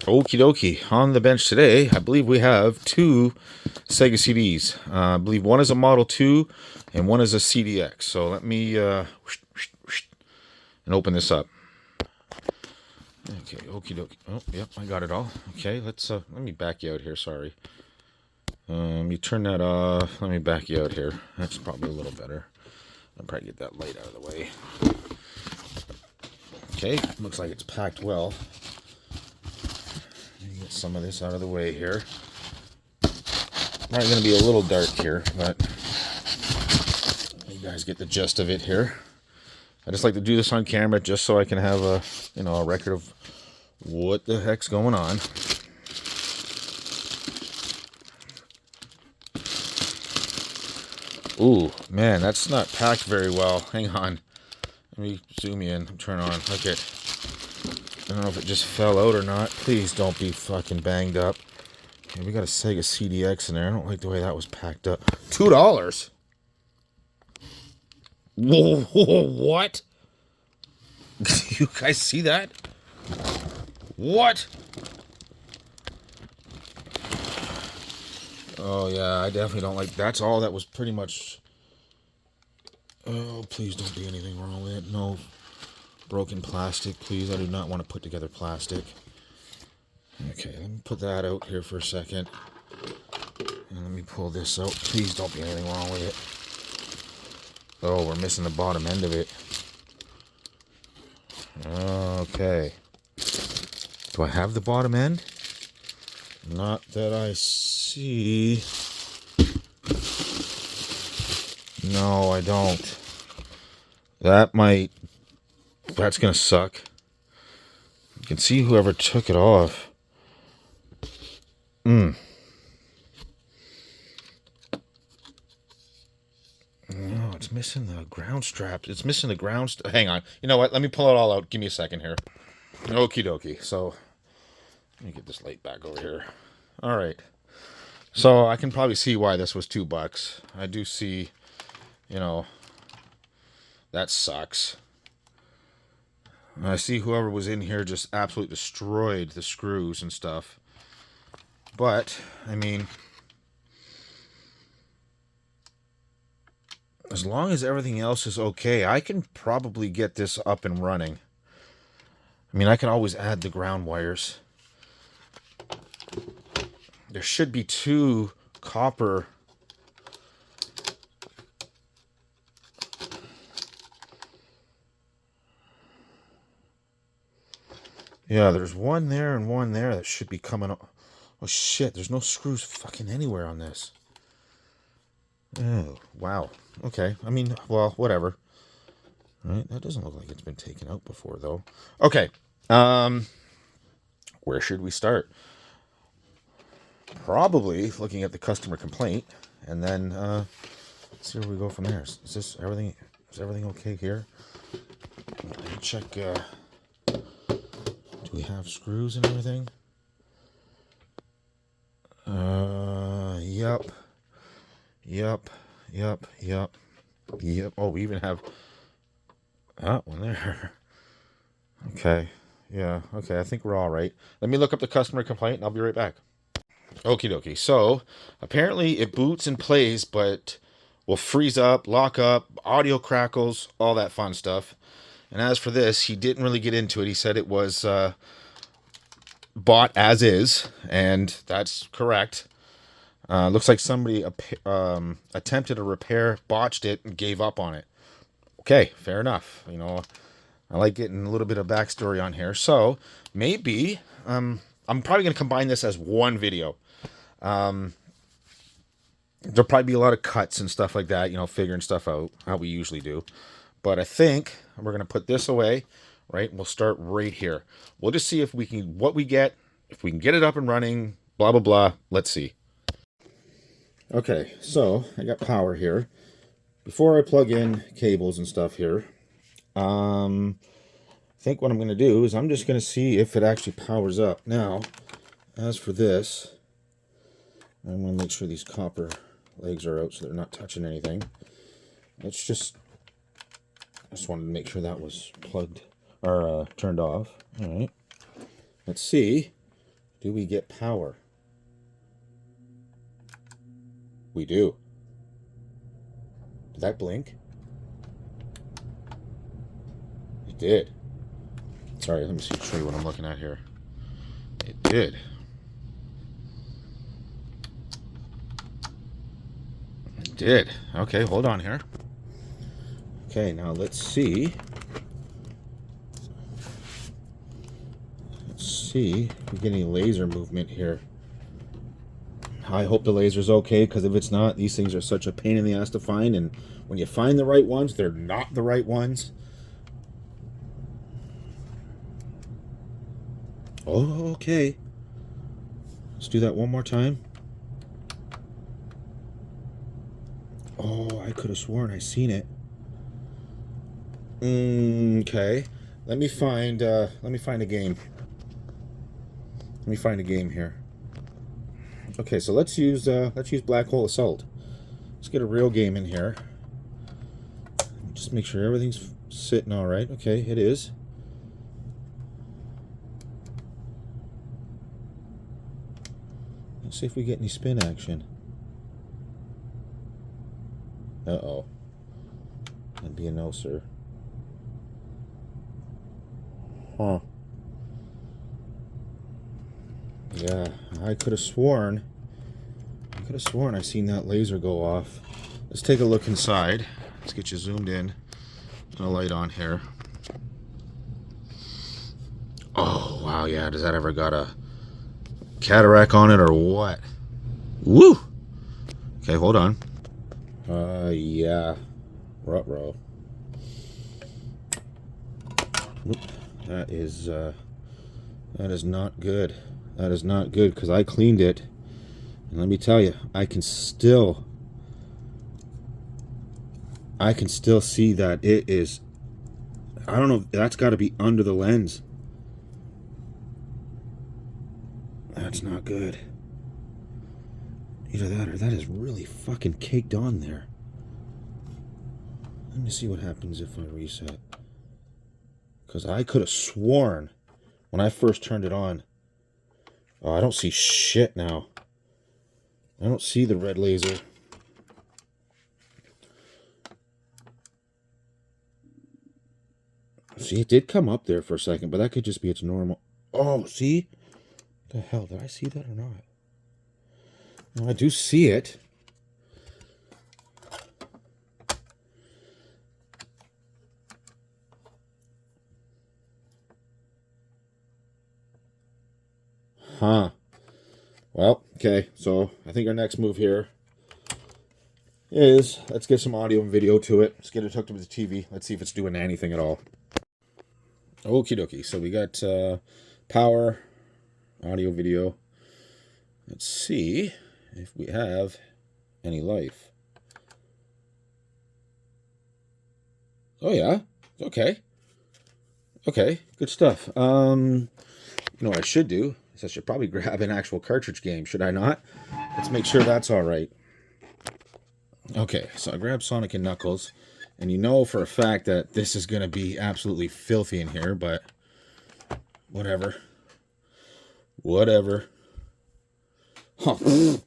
Okie dokie. On the bench today, I believe we have two Sega CDs. I believe one is a Model 2 and one is a CDX. So let me and open this up. Okay, okie dokie. Oh, yep, I got it all. Okay, let me back you out here. Sorry. You turn that off. Let me back you out here. That's probably a little better. I'll probably get that light out of the way. Okay, looks like it's packed well. Get some of this out of the way here. Probably going to be a little dark here, but you guys get the gist of it here. I just like to do this on camera just so I can have a record of what the heck's going on. Ooh, man, that's not packed very well. Hang on. Let me zoom in. Turn on. Okay. I don't know if it just fell out or not. Please don't be fucking banged up. Okay, we got a Sega CDX in there. I don't like the way that was packed up. $2? Whoa, what? You guys see that? What? Oh, yeah, I definitely don't like... That's all that was pretty much... Oh, please don't be anything wrong with it. No broken plastic, please. I do not want to put together plastic. Okay, let me put that out here for a second. And let me pull this out. Please don't be anything wrong with it. Oh, we're missing the bottom end of it. Okay. Do I have the bottom end? Not that I see. No, I don't. That's gonna suck. You can see whoever took it off. No, it's missing the ground strap. It's missing the ground. Hang on. You know what? Let me pull it all out. Give me a second here. Okie dokie. So, let me get this light back over here. All right. So, I can probably see why this was $2. I do see, that sucks. I see whoever was in here just absolutely destroyed the screws and stuff. But, I mean, as long as everything else is okay, I can probably get this up and running. I mean, I can always add the ground wires. There should be two copper... Yeah, there's one there and one there that should be coming up. Oh, shit, there's no screws fucking anywhere on this. Oh, wow. Okay, I mean, well, whatever. Right, that doesn't look like it's been taken out before, though. Okay, where should we start? Probably looking at the customer complaint, and then see where we go from there. Is everything okay here? Let me check, do we have screws and everything? Yep. Oh, we even have that one there. Okay. Yeah. Okay. I think we're all right. Let me look up the customer complaint and I'll be right back. Okie dokie. So apparently it boots and plays, but will freeze up, lock up, audio crackles, all that fun stuff. And as for this, he didn't really get into it. He said it was bought as is, and that's correct. Looks like somebody attempted a repair, botched it, and gave up on it. Okay, fair enough. I like getting a little bit of backstory on here. So maybe I'm probably going to combine this as one video. There'll probably be a lot of cuts and stuff like that, figuring stuff out, how we usually do. But I think we're going to put this away, right? We'll start right here. We'll just see if we can get it up and running, blah, blah, blah. Let's see. Okay, so I got power here. Before I plug in cables and stuff here, I think what I'm going to do is I'm just going to see if it actually powers up. Now, as for this, I'm going to make sure these copper legs are out so they're not touching anything. I just wanted to make sure that was plugged or turned off. All right. Let's see Do we get power? We do. Did that blink? It did. Sorry, let me show you what I'm looking at here. It did. It did. Okay, hold on here. Okay, now let's see. Let's see if we get any laser movement here. I hope the laser's okay, because if it's not, these things are such a pain in the ass to find, and when you find the right ones, they're not the right ones. Oh, okay. Let's do that one more time. Oh, I could have sworn I seen it. Okay. Let me find a game. Let me find a game here. Okay, so let's use Black Hole Assault. Let's get a real game in here. Just make sure everything's sitting all right. Okay, it is. Let's see if we get any spin action. Uh-oh. That'd be a no, sir. Huh. Yeah, I could have sworn I seen that laser go off. Let's take a look inside. Let's get you zoomed in. Put a light on here. Oh, wow, yeah. Does that ever got a cataract on it or what? Woo! Okay, hold on. Yeah. Ruh-roh. That is not good. That is not good, because I cleaned it. And let me tell you, I can still see that it is, I don't know, that's got to be under the lens. That's not good. Either that or that is really fucking caked on there. Let me see what happens if I reset. Because I could have sworn when I first turned it on. Oh, I don't see shit now. I don't see the red laser. See, it did come up there for a second, but that could just be its normal. Oh, see? What the hell, did I see that or not? No, I do see it. Huh. Well, okay, so I think our next move here is, let's get some audio and video to it. Let's get it hooked up to the TV. Let's see if it's doing anything at all. Okie dokie. So we got power, audio, video. Let's see if we have any life. Oh yeah. Okay. Okay. Good stuff. You know what I should do is I should probably grab an actual cartridge game, should I not? Let's make sure that's all right. Okay, so I grabbed Sonic and Knuckles, and you know for a fact that this is going to be absolutely filthy in here, but whatever. Whatever. Huh.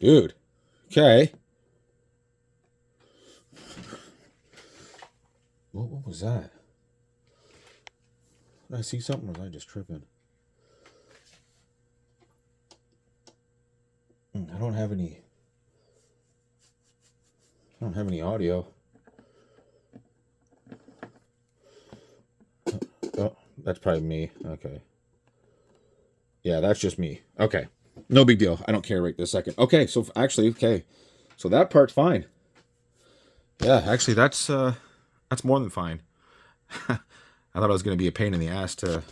Dude. Okay. What was that? Did I see something, or was I just tripping? I don't have any audio. Oh, that's probably me. Okay. Yeah, that's just me. Okay. No big deal. I don't care right this second. Okay, so actually, okay. So that part's fine. Yeah, actually that's more than fine. I thought it was going to be a pain in the ass to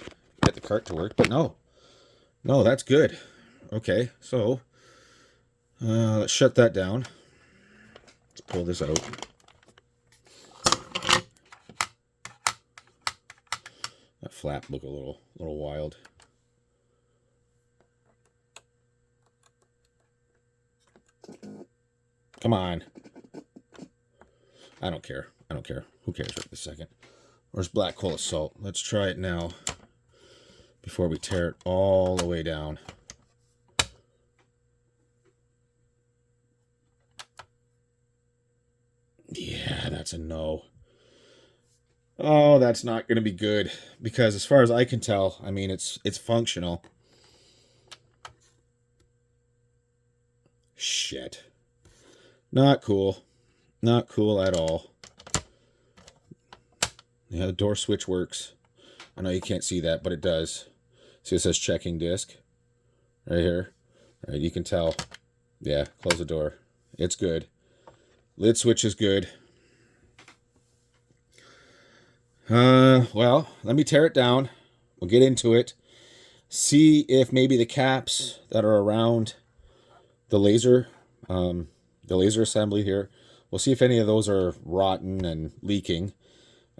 get the cart to work, but no. No, that's good. Okay, so let's shut that down. Let's pull this out. That flap look a little wild. Come on. I don't care. I don't care. Who cares right this second? Where's Black Hole Assault? Let's try it now. before we tear it all the way down. Yeah, that's a no. Oh, that's not going to be good because as far as I can tell, I mean, it's functional. Shit. Not cool. Not cool at all. Yeah, the door switch works. I know you can't see that, but it does. See, it says checking disc right here. All right, you can tell. Yeah, close the door. It's good. Lid switch is good. Well, let me tear it down. We'll get into it. See if maybe the caps that are around the laser assembly here, we'll see if any of those are rotten and leaking.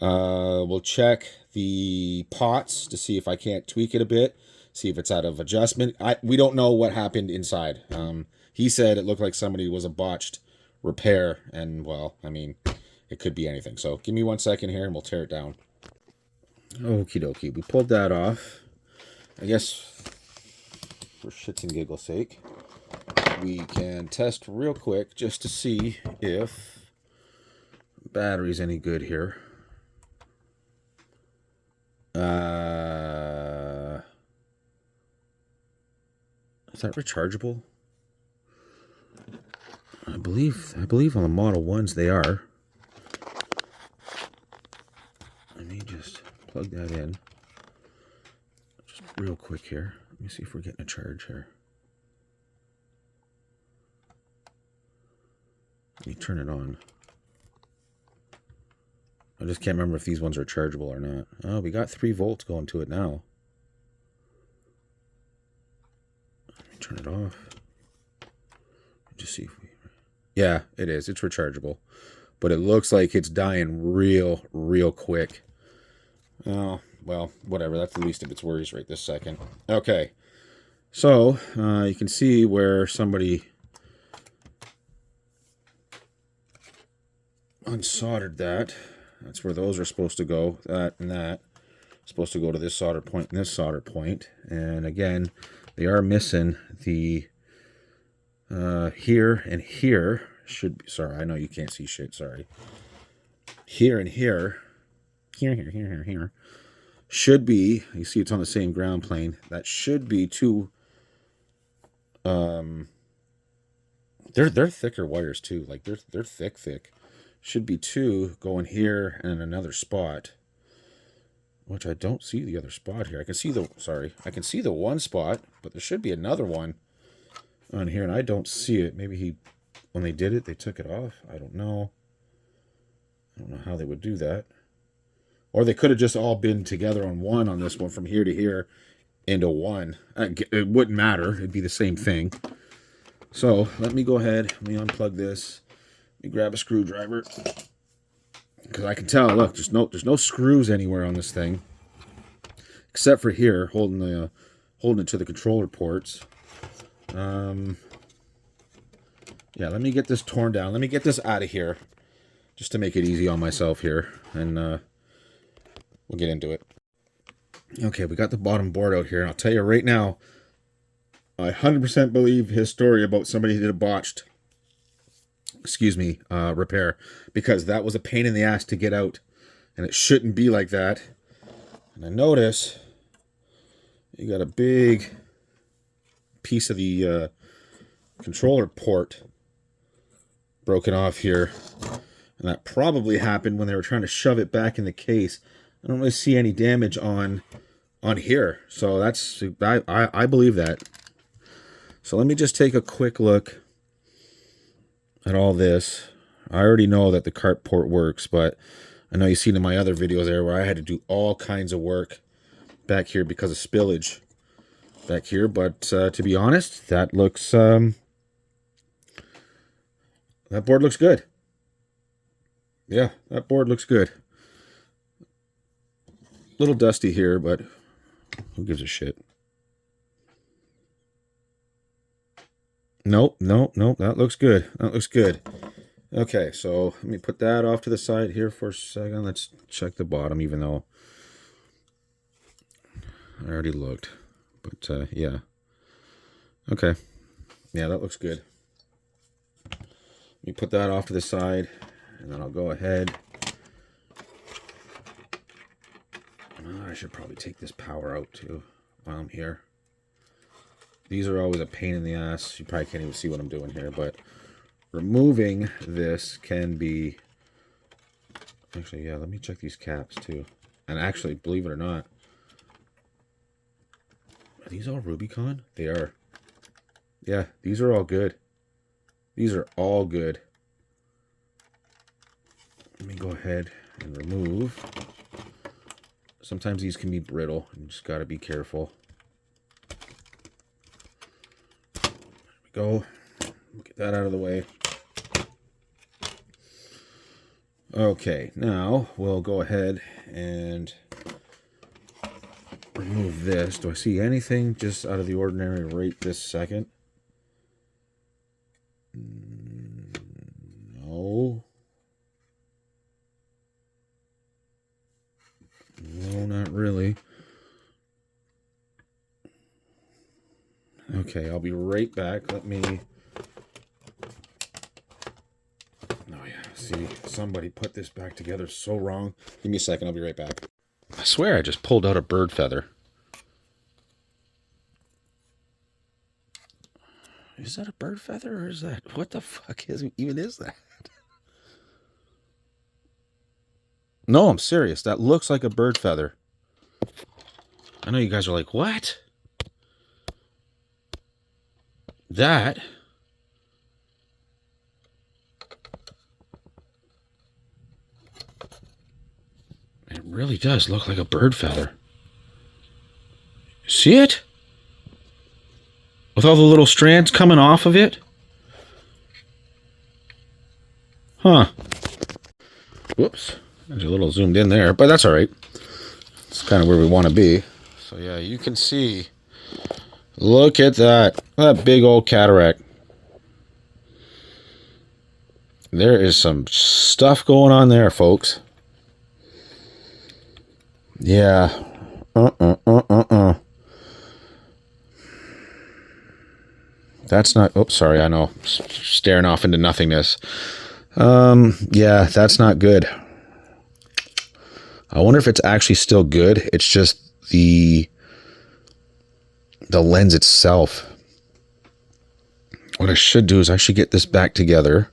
We'll check the pots to see if I can't tweak it a bit, see if it's out of adjustment. We don't know what happened inside. He said it looked like somebody was a botched repair, and well, I mean, it could be anything. So give me 1 second here and we'll tear it down. Okie dokie, we pulled that off. I guess for shits and giggles sake, we can test real quick just to see if battery's any good here. Is that rechargeable? I believe on the Model 1s they are. Let me just plug that in. Just real quick here. Let me see if we're getting a charge here. Let me turn it on. I just can't remember if these ones are chargeable or not. Oh, we got 3 volts going to it now. Let me turn it off. Just see if we... Yeah, it is. It's rechargeable. But it looks like it's dying real quick. Oh, well, whatever. That's the least of its worries right this second. Okay. So, you can see where somebody unsoldered that. That's where those are supposed to go. That and that. Supposed to go to this solder point and this solder point. And again, they are missing the here and here. Should be, sorry, I know you can't see shit, sorry. Here and here. Here. Should be, you see it's on the same ground plane. That should be two, they're thicker wires too. Like they're thick. Should be 2 going here and another spot. Which I don't see the other spot here. I can see the one spot, but there should be another one on here, and I don't see it. Maybe when they did it, they took it off. I don't know. I don't know how they would do that. Or they could have just all been together on one on this one from here to here into one. It wouldn't matter. It'd be the same thing. So let me go ahead. Let me unplug this. Let me grab a screwdriver. Because I can tell, look, there's no screws anywhere on this thing. Except for here, holding it to the controller ports. Yeah, let me get this torn down. Let me get this out of here. Just to make it easy on myself here. And we'll get into it. Okay, we got the bottom board out here. And I'll tell you right now, I 100% believe his story about somebody who did a botched, repair. Because that was a pain in the ass to get out. And it shouldn't be like that. And I notice you got a big piece of the controller port broken off here, and that probably happened when they were trying to shove it back in the case. I don't really see any damage on here, so that's I believe that. So let me just take a quick look at all this. I already know that the cart port works, but I know you've seen in my other videos there where I had to do all kinds of work back here because of spillage back here. But to be honest, that looks that board looks good. Yeah, that board looks good. A little dusty here, but who gives a shit? Nope. That looks good. Okay, so let me put that off to the side here for a second. Let's check the bottom, even though I already looked. But, yeah. Okay. Yeah, that looks good. Let me put that off to the side, and then I'll go ahead. I should probably take this power out, too, while I'm here. These are always a pain in the ass. You probably can't even see what I'm doing here, but removing this can be... Actually, yeah, let me check these caps, too. And actually, believe it or not, are these all Rubicon? They are. Yeah, these are all good. These are all good. Let me go ahead and remove. Sometimes these can be brittle. You just got to be careful. There we go. Get that out of the way. Okay, now we'll go ahead and remove this. Do I see anything just out of the ordinary right this second? No. No, not really. Okay, I'll be right back. Let me... Oh, yeah. See, somebody put this back together so wrong. Give me a second. I'll be right back. I swear I just pulled out a bird feather. Is that a bird feather or is that... What the fuck is that? No, I'm serious. That looks like a bird feather. I know you guys are like, what? That... It really does look like a bird feather. See it? With all the little strands coming off of it? Huh. Whoops. There's a little zoomed in there, but that's all right. It's kind of where we want to be. So yeah, you can see. Look at that. That big old cataract. There is some stuff going on there, folks. Yeah. That's not... Oops, sorry, I know. Staring off into nothingness. Yeah, that's not good. I wonder if it's actually still good. It's just the lens itself. What I should do is I should get this back together.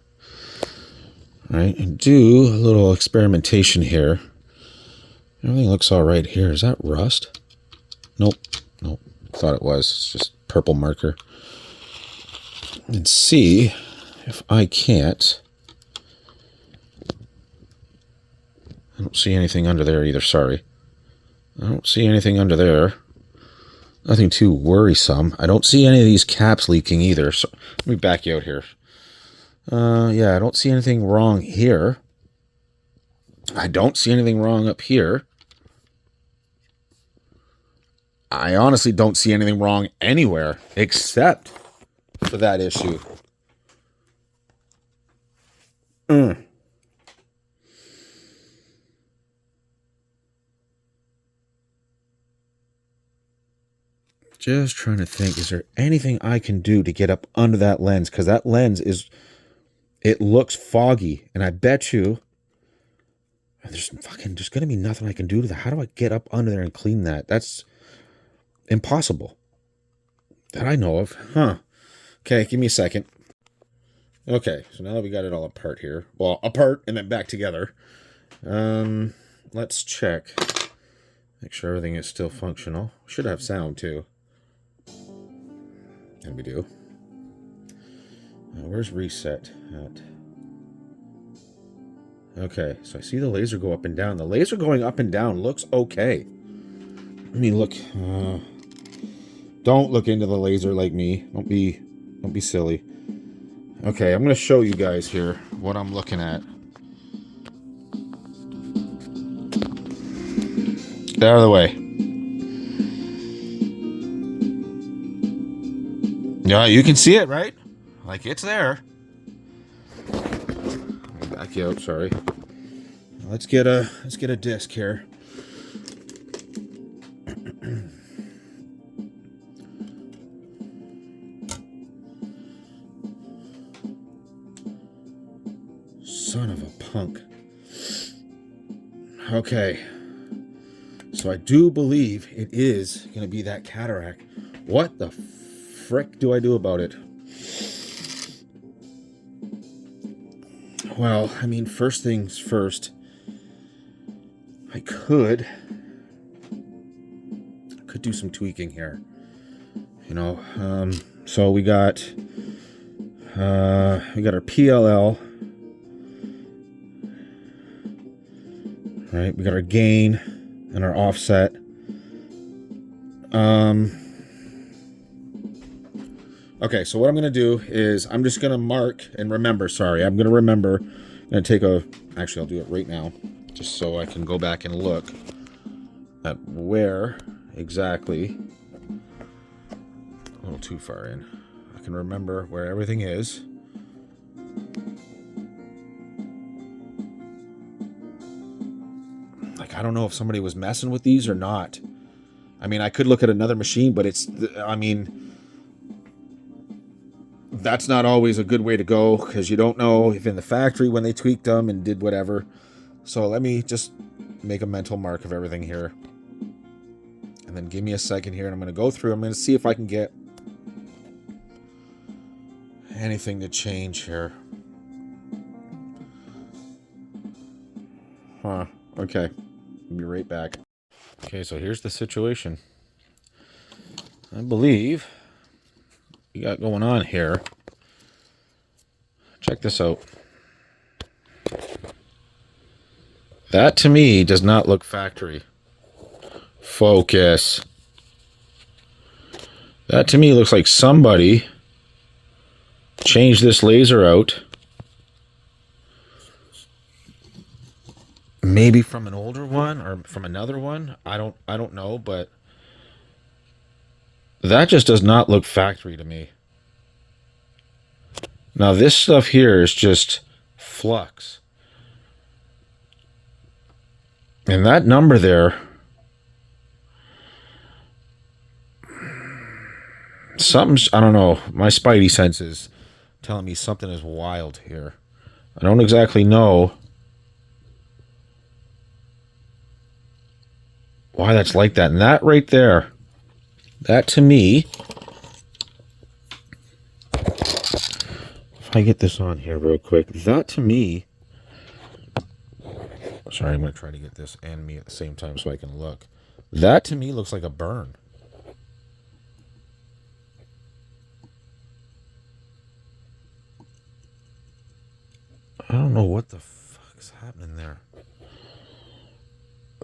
Right, and do a little experimentation here. Everything looks all right here. Is that rust? Nope. Nope. Thought it was. It's just purple marker. And see if I can't. I don't see anything under there either. Sorry. I don't see anything under there. Nothing too worrisome. I don't see any of these caps leaking either. So let me back you out here. Yeah, I don't see anything wrong here. I don't see anything wrong up here. I honestly don't see anything wrong anywhere except for that issue. Just trying to think, is there anything I can do to get up under that lens? Because that lens is, it looks foggy. And I bet you there's going to be nothing I can do to that. How do I get up under there and clean that? That's impossible. That I know of. Huh. Okay, give me a second. Okay, so now that we got it all apart here. Well, apart and then back together. Let's check. Make sure everything is still functional. Should have sound too. And we do. Where's reset at? Okay, so I see the laser go up and down. The laser going up and down looks okay. Let me look. Don't look into the laser like me. Don't be silly. Okay, I'm going to show you guys here what I'm looking at. Get out of the way. Yeah, you can see it, right? Like it's there. Back you out, sorry. Let's get a disc here. Son of a punk. Okay. So I do believe it is going to be that cataract. What the frick do I do about it? Well, I mean, first things first. I could do some tweaking here. You know, so we got our PLL. Right, we got our gain and our offset. Okay, so what I'm going to do is I'm just going to mark and remember. Sorry, I'm going to remember. I'm going to take a... Actually, I'll do it right now, just so I can go back and look at where exactly... A little too far in. I can remember where everything is. Like, I don't know if somebody was messing with these or not. I mean, I could look at another machine, but it's... I mean... That's not always a good way to go, because you don't know if in the factory when they tweaked them and did whatever. So let me just make a mental mark of everything here. And then give me a second here, and I'm going to go through. I'm going to see if I can get anything to change here. Huh. Okay. I'll be right back. Okay, so here's the situation. I believe we got going on here. Check this out. That to me does not look factory. Focus. That to me looks like somebody changed this laser out. Maybe from an older one or from another one. I don't know, but that just does not look factory to me. Now this stuff here is just flux. And that number there, something's, I don't know, my spidey sense is telling me something is wild here. I don't exactly know why that's like that. And that right there, that to me, if I get this on here real quick, that to me, sorry, I'm going to try to get this and me at the same time so I can look. That to me looks like a burn. I don't know what the fuck is happening there.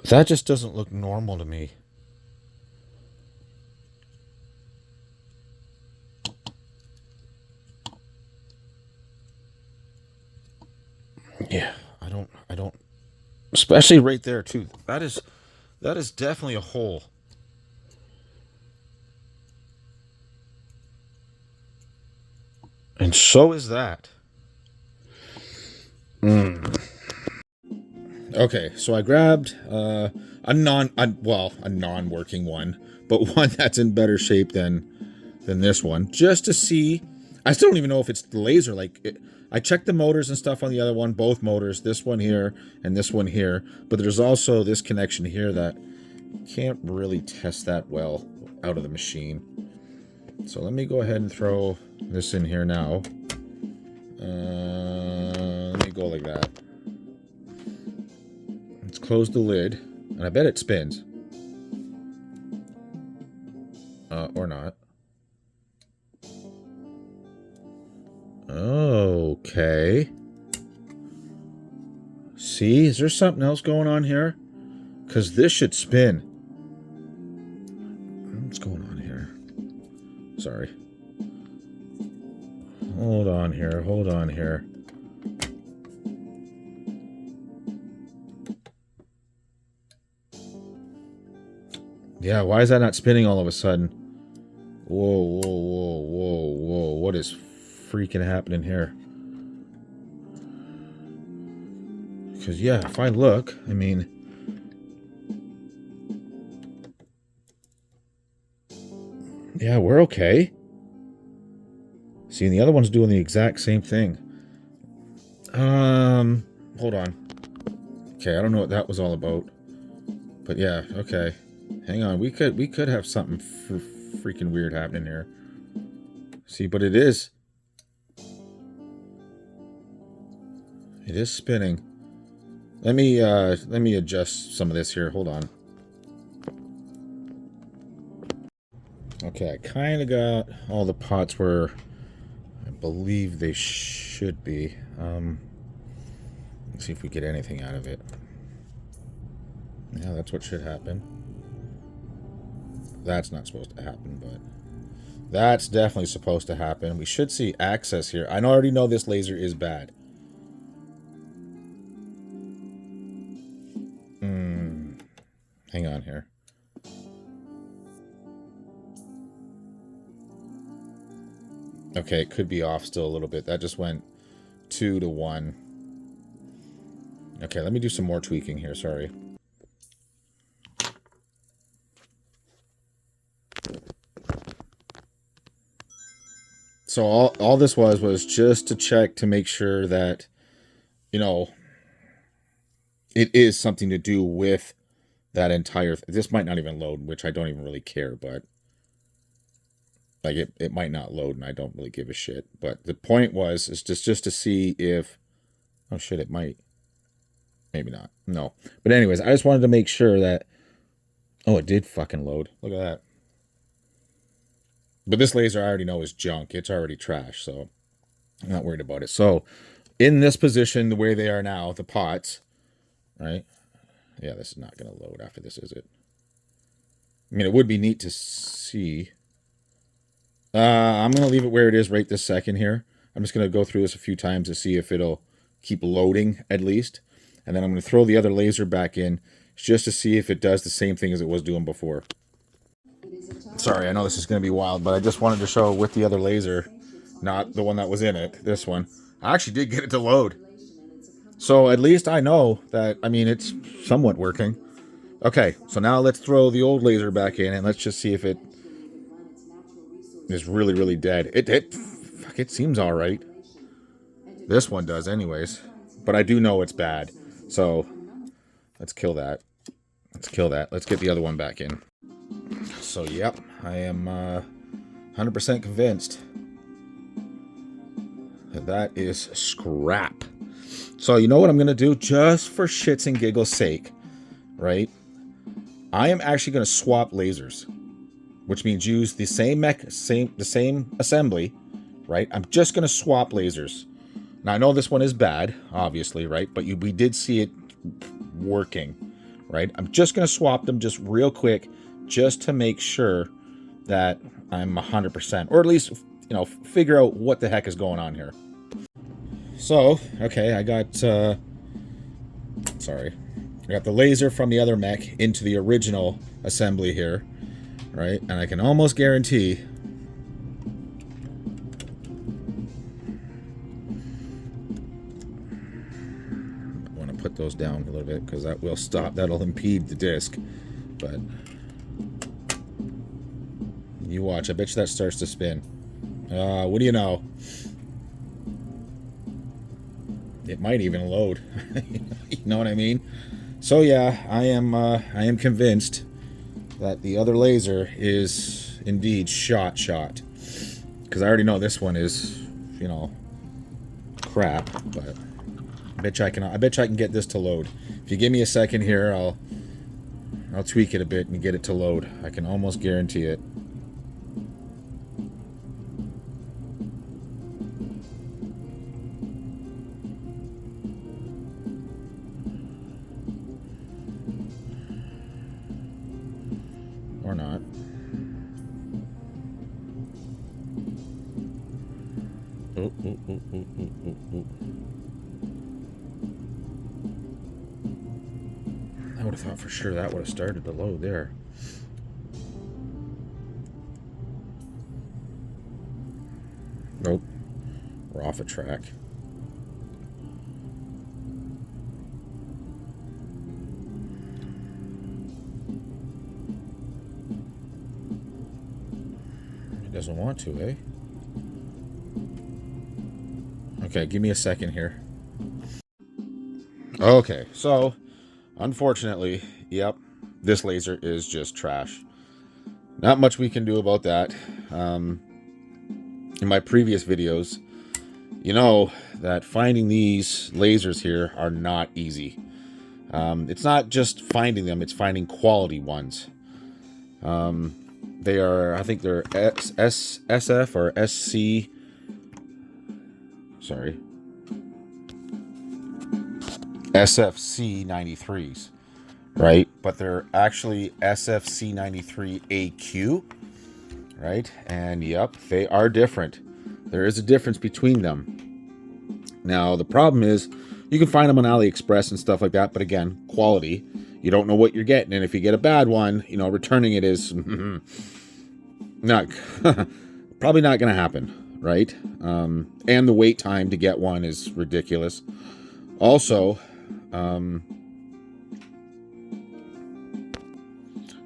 That just doesn't look normal to me. Yeah, I don't, especially right there too. That is definitely a hole. And so is that. Okay, so I grabbed a non-working one, but one that's in better shape than this one, just to see. I still don't even know if it's the laser. I checked the motors and stuff on the other one, both motors, this one here and this one here, but there's also this connection here that can't really test that well out of the machine. So let me go ahead and throw this in here now. Let me go like that. Let's close the lid, and I bet it spins. Or not. Okay. See, is there something else going on here? Because this should spin. What's going on here? Sorry. Hold on here. Hold on here. Yeah, why is that not spinning all of a sudden? Whoa, whoa, whoa, whoa, whoa. What is freaking happening here? Because, yeah, if I look, I mean... Yeah, we're okay. See, and the other one's doing the exact same thing. Hold on. Okay, I don't know what that was all about. But yeah, okay. Hang on, we could have something freaking weird happening here. See, but it is spinning. Let me adjust some of this here. Hold on. Okay, I kind of got all the pots where I believe they should be. Let's see if we get anything out of it. Yeah, that's what should happen. That's not supposed to happen, but that's definitely supposed to happen. We should see access here. I already know this laser is bad. Hang on here. Okay, it could be off still a little bit. That just went 2 to 1. Okay, let me do some more tweaking here. Sorry. So all this was just to check to make sure that, you know, it is something to do with that entire... This might not even load, which I don't even really care, but... Like, it might not load, and I don't really give a shit. But the point is just to see if... Oh, shit, it might. Maybe not. No. But anyways, I just wanted to make sure that... Oh, it did fucking load. Look at that. But this laser I already know is junk. It's already trash, so I'm not worried about it. So, in this position, the way they are now, the pots, right? Yeah, this is not going to load after this, is it? I mean, it would be neat to see... I'm going to leave it where it is right this second here. I'm just going to go through this a few times to see if it'll keep loading at least. And then I'm going to throw the other laser back in just to see if it does the same thing as it was doing before. Sorry, I know this is going to be wild, but I just wanted to show with the other laser, not the one that was in it, this one. I actually did get it to load. So at least I know that, I mean, it's somewhat working. Okay, so now let's throw the old laser back in and let's just see if it is really, really dead. It seems all right. This one does anyways. But I do know it's bad. So let's kill that. Let's kill that. Let's get the other one back in. So, yep. I am 100% convinced that is scrap. So, you know what I'm going to do? Just for shits and giggles sake, right? I am actually going to swap lasers. Which means use the same assembly, right? I'm just going to swap lasers. Now, I know this one is bad, obviously, right? But we did see it working, right? I'm just going to swap them just real quick, just to make sure that I'm 100%. Or at least, you know, figure out what the heck is going on here. So, okay, I got the laser from the other mech into the original assembly here. Right, and I can almost guarantee I want to put those down a little bit because that will stop, that'll impede the disc. But you watch, I bet you that starts to spin. What do you know? It might even load. You know what I mean? So yeah, I am convinced that the other laser is indeed shot. Because I already know this one is, you know, crap, but I bet you I can get this to load. If you give me a second here, I'll tweak it a bit and get it to load. I can almost guarantee it. Or not. Oh. I would have thought for sure that would have started to load there. Nope. We're off a track. It doesn't want to, eh? Okay, give me a second here. Okay, so unfortunately, yep, this laser is just trash. Not much we can do about that. In my previous videos, you know that finding these lasers here are not easy. It's not just finding them, it's finding quality ones. They are, I think they're SF or SC, sorry, SFC 93s, right? But they're actually SFC 93AQ, right? And yep, they are different. There is a difference between them. Now, the problem is you can find them on AliExpress and stuff like that, but again, quality. You don't know what you're getting, and if you get a bad one, you know, returning it is not probably not going to happen, right? And the wait time to get one is ridiculous. Also,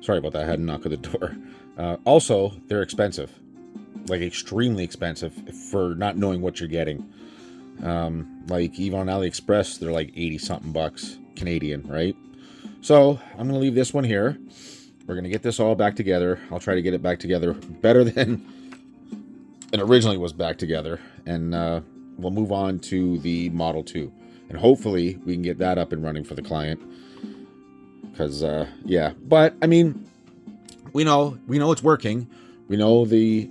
sorry about that. I had a knock at the door. Also, they're expensive, like extremely expensive for not knowing what you're getting. Like even on AliExpress, they're like 80 something bucks Canadian, right? So I'm going to leave this one here. We're going to get this all back together. I'll try to get it back together better than it originally was back together. And we'll move on to the Model 2. And hopefully we can get that up and running for the client. Because, yeah. But, I mean, we know it's working. We know the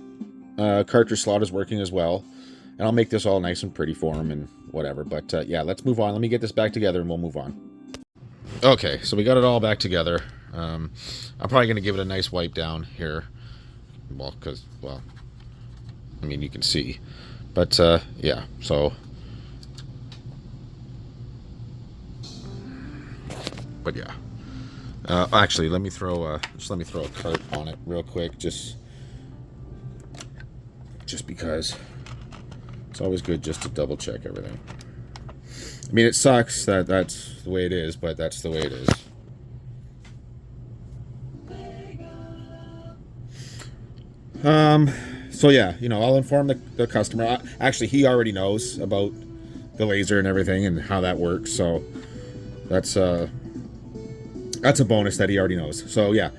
cartridge slot is working as well. And I'll make this all nice and pretty for him and whatever. But, yeah, let's move on. Let me get this back together and we'll move on. Okay, so we got it all back together. I'm probably going to give it a nice wipe down here. Well, because, well, I mean, you can see. But, yeah, so. But, yeah. Actually, let me throw a cart on it real quick, just because it's always good just to double check everything. I mean, it sucks that that's the way it is, but that's the way it is. So yeah, you know, I'll inform the customer. Actually, he already knows about the laser and everything and how that works, so that's a bonus that he already knows. So yeah,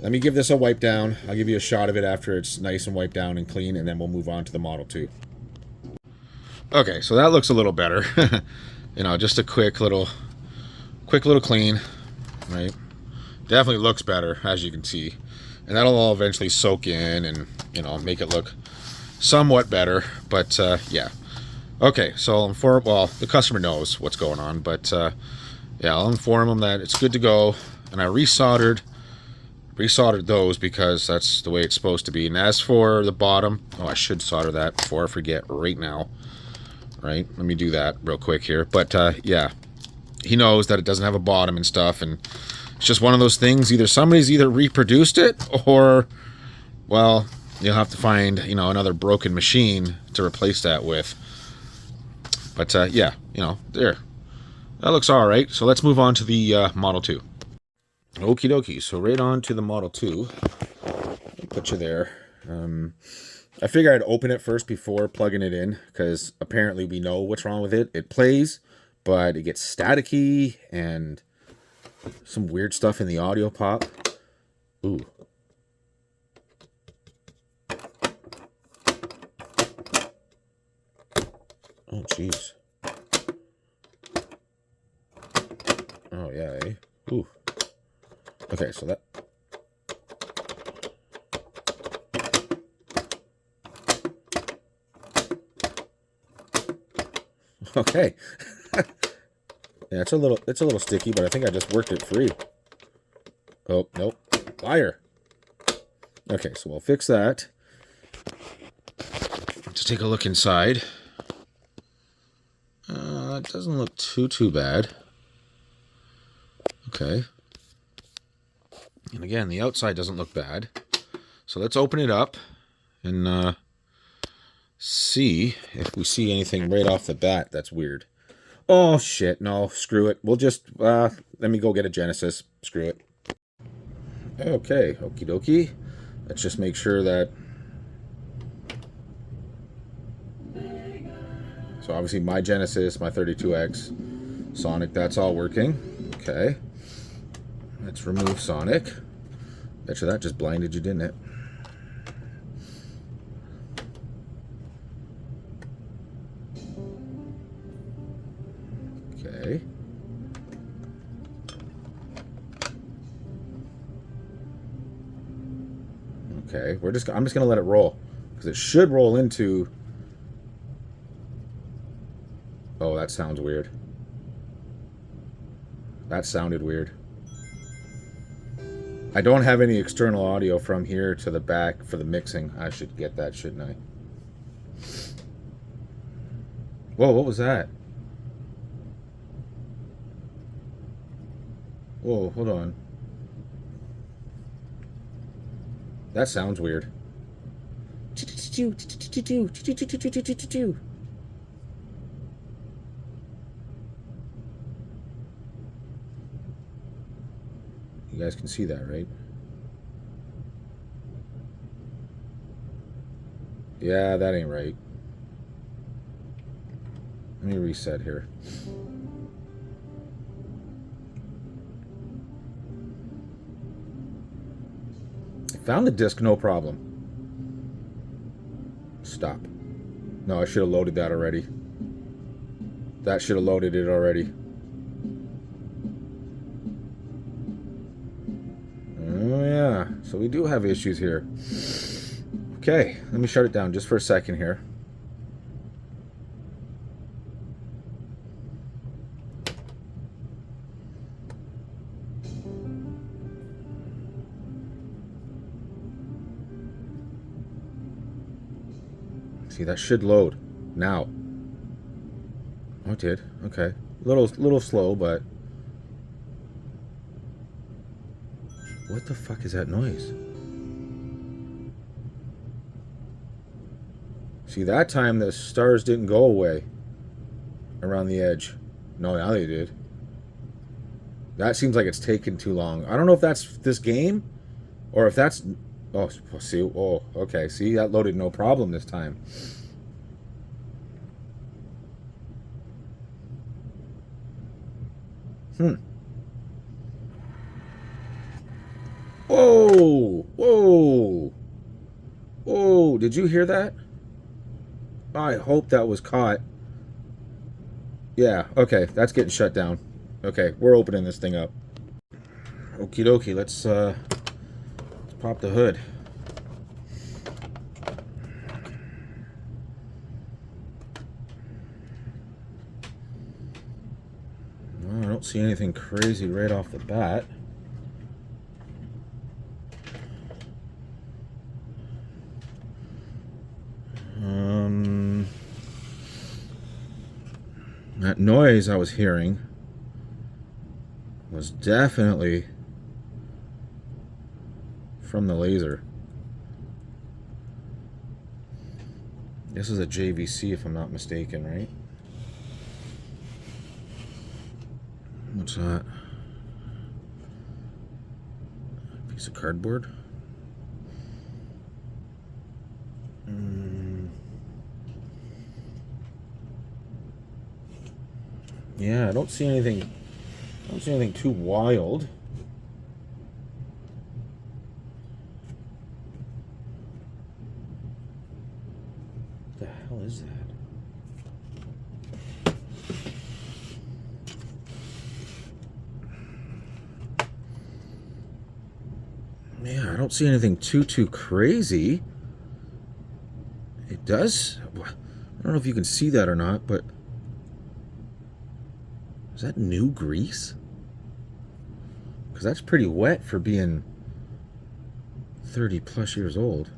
let me give this a wipe down. I'll give you a shot of it after it's nice and wiped down and clean, and then we'll move on to the Model 2. Okay, so that looks a little better. You know, just a quick little clean, right? Definitely looks better, as you can see. And that'll all eventually soak in and, you know, make it look somewhat better. But, yeah. Okay, so the customer knows what's going on. But, yeah, I'll inform them that it's good to go. And I resoldered those because that's the way it's supposed to be. And as for the bottom, I should solder that before I forget right now. Right, let me do that real quick here. But yeah, he knows that it doesn't have a bottom and stuff, and it's just one of those things. Either somebody's reproduced it, or, well, you'll have to find, you know, another broken machine to replace that with. But yeah, you know, there, that looks all right. So let's move on to the Model 2. Okie dokie. So right on to the Model 2. I'll put you there. I figure I'd open it first before plugging it in, because apparently we know what's wrong with it. It plays, but it gets staticky and some weird stuff in the audio pop. Ooh. Oh, jeez. Oh, yeah, eh? Ooh. Okay, so that... Okay. Yeah, it's a little sticky, but I think I just worked it free. Oh, nope. Liar. Okay, so we'll fix that. Let's take a look inside. It doesn't look too bad. Okay. And again, the outside doesn't look bad. So let's open it up and see if we see anything right off the bat that's weird. Oh, shit. No, screw it. We'll just, let me go get a Genesis. Screw it. Okay, okie dokie. Let's just make sure that... So obviously my Genesis, my 32X, Sonic, that's all working. Okay. Let's remove Sonic. Betcha that just blinded you, didn't it? Okay. Okay, I'm just gonna let it roll. Because it should roll into... Oh, that sounds weird. That sounded weird. I don't have any external audio from here to the back for the mixing. I should get that, shouldn't I? Whoa, what was that? Whoa, hold on. That sounds weird. You guys can see that, right? Yeah, that ain't right. Let me reset here. Found the disc, no problem. Stop. No, I should have loaded that already. That should have loaded it already. Oh, yeah. So we do have issues here. Okay, let me shut it down just for a second here. See, that should load now. Oh, it did. Okay, little slow, but what the fuck is that noise? See, that time the stars didn't go away around the edge. No, now they did. That seems like it's taken too long. I don't know if that's this game or if that's... Oh, see, oh, okay. See, that loaded no problem this time. Whoa! Whoa! Whoa! Did you hear that? I hope that was caught. Yeah, okay. That's getting shut down. Okay, we're opening this thing up. Okie dokie, let's pop the hood. I don't see anything crazy right off the bat. That noise I was hearing was definitely from the laser. This is a JVC if I'm not mistaken, right? What's that? Piece of cardboard? Yeah, I don't see anything. I don't see anything too wild. What the hell is that? Yeah, I don't see anything too crazy. It does. I don't know if you can see that or not, but is that new grease? Because that's pretty wet for being 30 plus years old.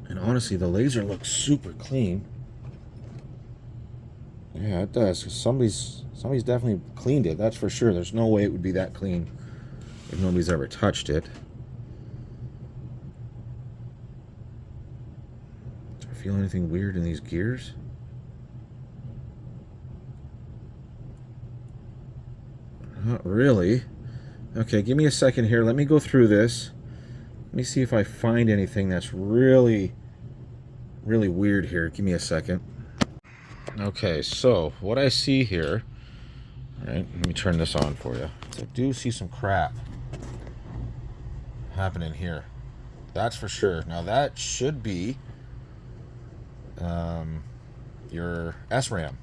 And honestly, the laser looks super clean. Yeah, it does. Somebody's definitely cleaned it. That's for sure. There's no way it would be that clean if nobody's ever touched it. Do I feel anything weird in these gears? Not really. Okay, give me a second here. Let me go through this. Let me see if I find anything that's really weird here. Give me a second. Okay, so what I see here, right, let me turn this on for you. I do see some crap happening here. That's for sure. Now that should be your SRAM.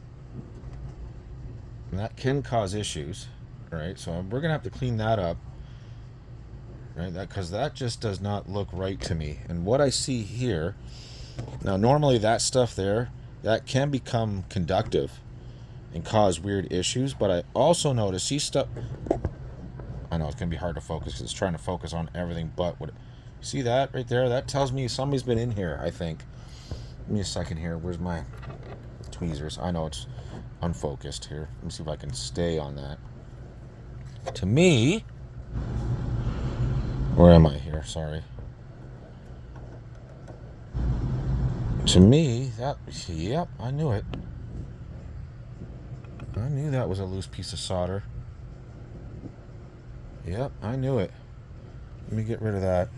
And that can cause issues, right? So we're gonna have to clean that up, right? That because that just does not look right to me. And what I see here, now normally that stuff there, that can become conductive and cause weird issues. But I also notice see stuff. I know it's gonna be hard to focus because it's trying to focus on everything but what. See that right there? That tells me somebody's been in here. I think. Give me a second here. Where's my tweezers? I know it's unfocused here. Let me see if I can stay on that. To me, where am I here? Sorry. To me, that, yep, I knew it. I knew that was a loose piece of solder. Yep, I knew it. Let me get rid of that.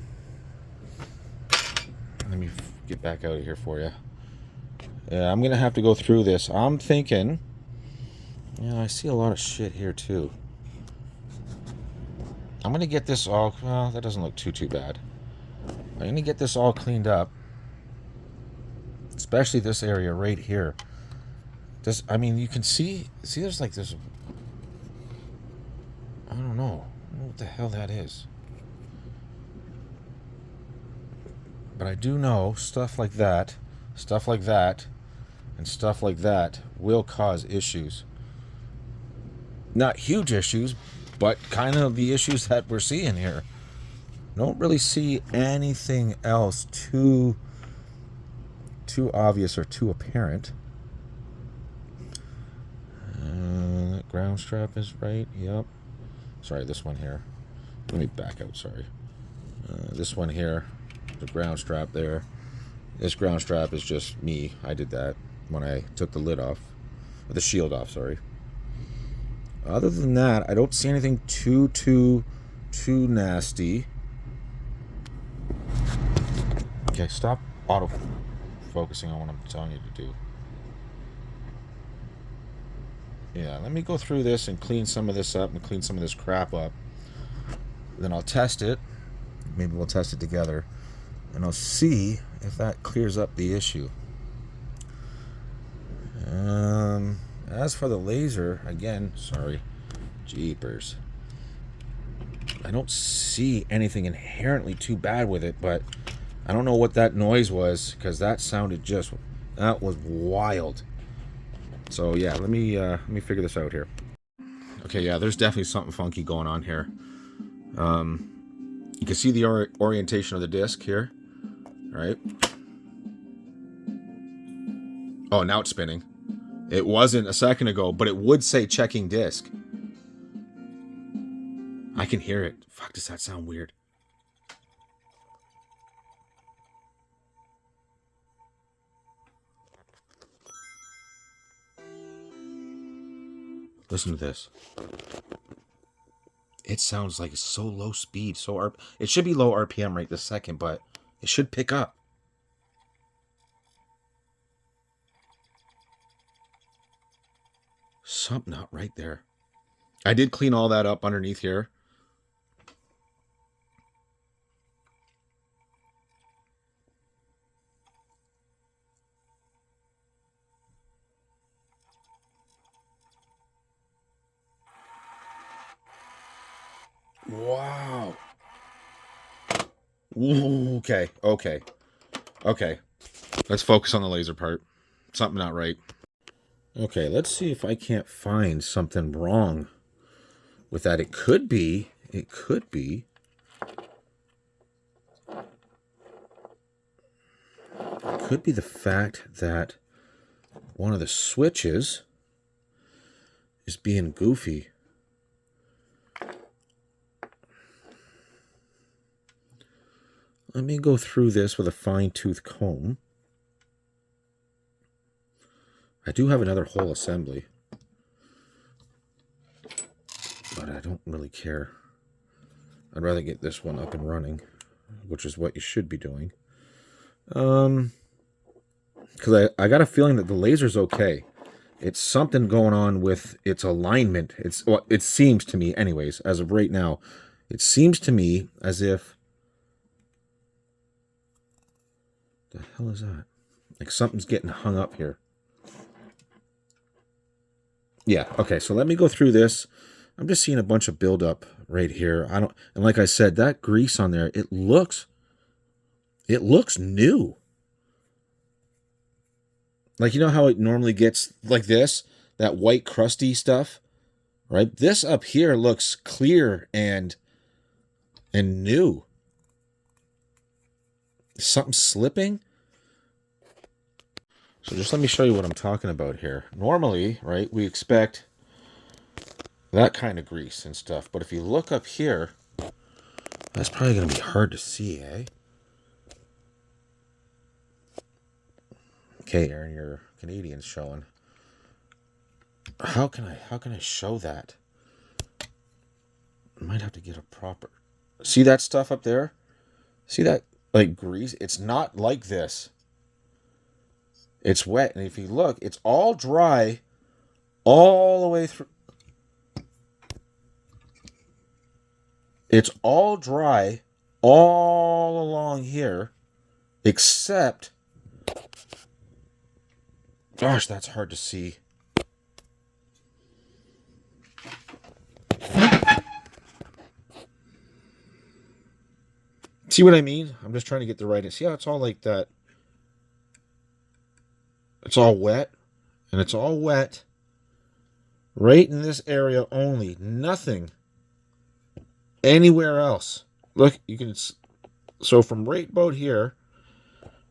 Let me get back out of here for you. Yeah, I'm going to have to go through this. I'm thinking, yeah, I see a lot of shit here too. I'm going to get this all, well, that doesn't look too bad. I'm going to get this all cleaned up. Especially this area right here. This, I mean, you can see there's like this, I don't know what the hell that is. But I do know stuff like that, and stuff like that will cause issues. Not huge issues, but kind of the issues that we're seeing here. Don't really see anything else too obvious or too apparent. Ground strap is right. Yep. Sorry, this one here. Let me back out. Sorry. This one here, the ground strap there. This ground strap is just me. I did that when I took the lid off, the shield off. Sorry. Other than that, I don't see anything too nasty. Okay, stop auto focusing on what I'm telling you to do. Yeah, let me go through this and clean some of this up and clean some of this crap up. Then I'll test it. Maybe we'll test it together. And I'll see if that clears up the issue. As for the laser, again, sorry. Jeepers. I don't see anything inherently too bad with it, but I don't know what that noise was because that sounded that was wild. So yeah, let me figure this out here. Okay, yeah, there's definitely something funky going on here. You can see the orientation of the disc here, right? Oh, now it's spinning. It wasn't a second ago, but it would say checking disc. I can hear it. Fuck, does that sound weird? Listen to this. It sounds like it's so low speed, it should be low RPM right this second, but it should pick up. Something not right there. I did clean all that up underneath here. Wow. Ooh, okay. Let's focus on the laser part. Something not right. Okay, let's see if I can't find something wrong with that. It could be the fact that one of the switches is being goofy. Let me go through this with a fine-tooth comb. I do have another whole assembly, but I don't really care. I'd rather get this one up and running, which is what you should be doing. Because I got a feeling that the laser's okay. It's something going on with its alignment. Well, it seems to me, anyways, as of right now, it seems to me as if, the hell is that? Like something's getting hung up here. Yeah, okay, so let me go through this. I'm just seeing a bunch of buildup right here. And like I said, that grease on there, it looks new. Like, you know how it normally gets like this, that white crusty stuff, right? This up here looks clear and new. Is something slipping? So just let me show you what I'm talking about here. Normally, right, we expect that kind of grease and stuff. But if you look up here, that's probably going to be hard to see, eh? Okay, Aaron, your Canadian's showing. How can I show that? I might have to get a proper... See that stuff up there? See that, like, grease? It's not like this. It's wet, and if you look, it's all dry all the way through. It's all dry all along here, except... Gosh, that's hard to see. See what I mean? I'm just trying to get the right... See how it's all like that? It's all wet, and it's all wet right in this area only. Nothing anywhere else. Look, you can... So from right about here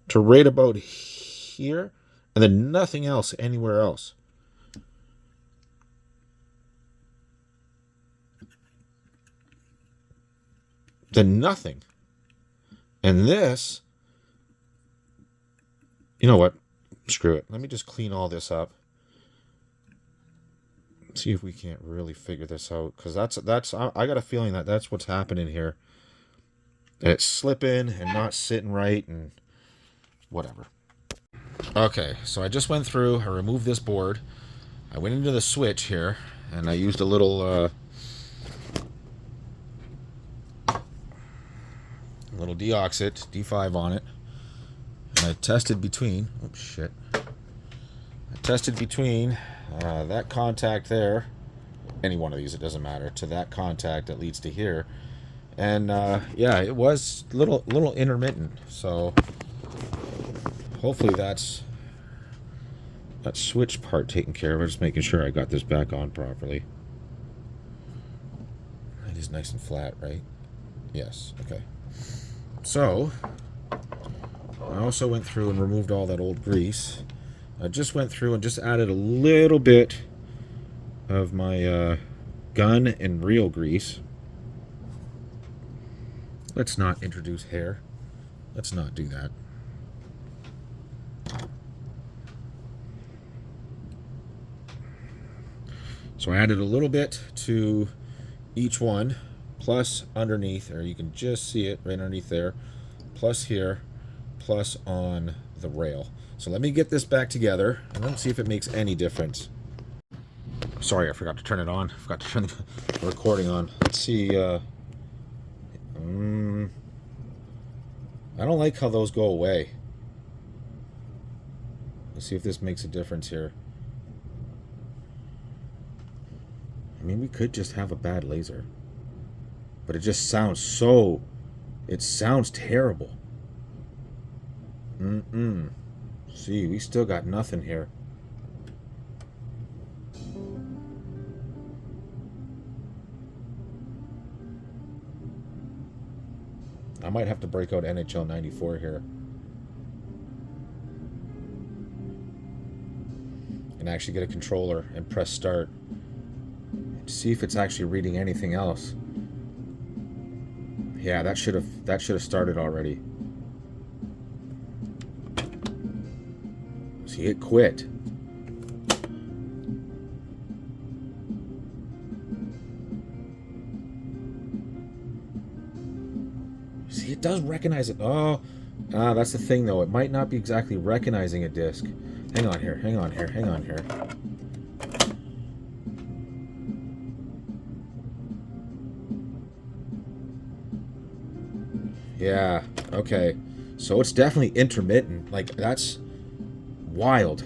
to right about here, and then nothing else anywhere else. Then nothing. And this, you know what? Screw it. Let me just clean all this up. See if we can't really figure this out, because I got a feeling that that's what's happening here. It's slipping and not sitting right and whatever. Okay, so I just went through, I removed this board, I went into the switch here, and I used a little deoxit, D5 on it, and I tested between, oh shit, I tested between that contact there, any one of these, it doesn't matter, to that contact that leads to here, and yeah, it was little intermittent, so hopefully that's that switch part taken care of. I'm just making sure I got this back on properly. It is nice and flat, right? Yes, okay. So, I also went through and removed all that old grease. I just went through and just added a little bit of my gun and reel grease. Let's not introduce hair. Let's not do that. So I added a little bit to each one, plus underneath, or you can just see it right underneath there, plus here, plus on the rail. So let me get this back together, and let's see if it makes any difference. Sorry, I forgot to turn it on. I forgot to turn the recording on. Let's see. I don't like how those go away. Let's see if this makes a difference here. I mean, we could just have a bad laser. But it just sounds so... It sounds terrible. See, we still got nothing here. I might have to break out NHL 94 here. And actually get a controller and press start. See if it's actually reading anything else. Yeah, that should have started already. See, it quit. See, it does recognize it. Oh, that's the thing though. It might not be exactly recognizing a disc. Hang on here. Hang on here. Hang on here. Yeah, okay. So it's definitely intermittent. Like, that's wild.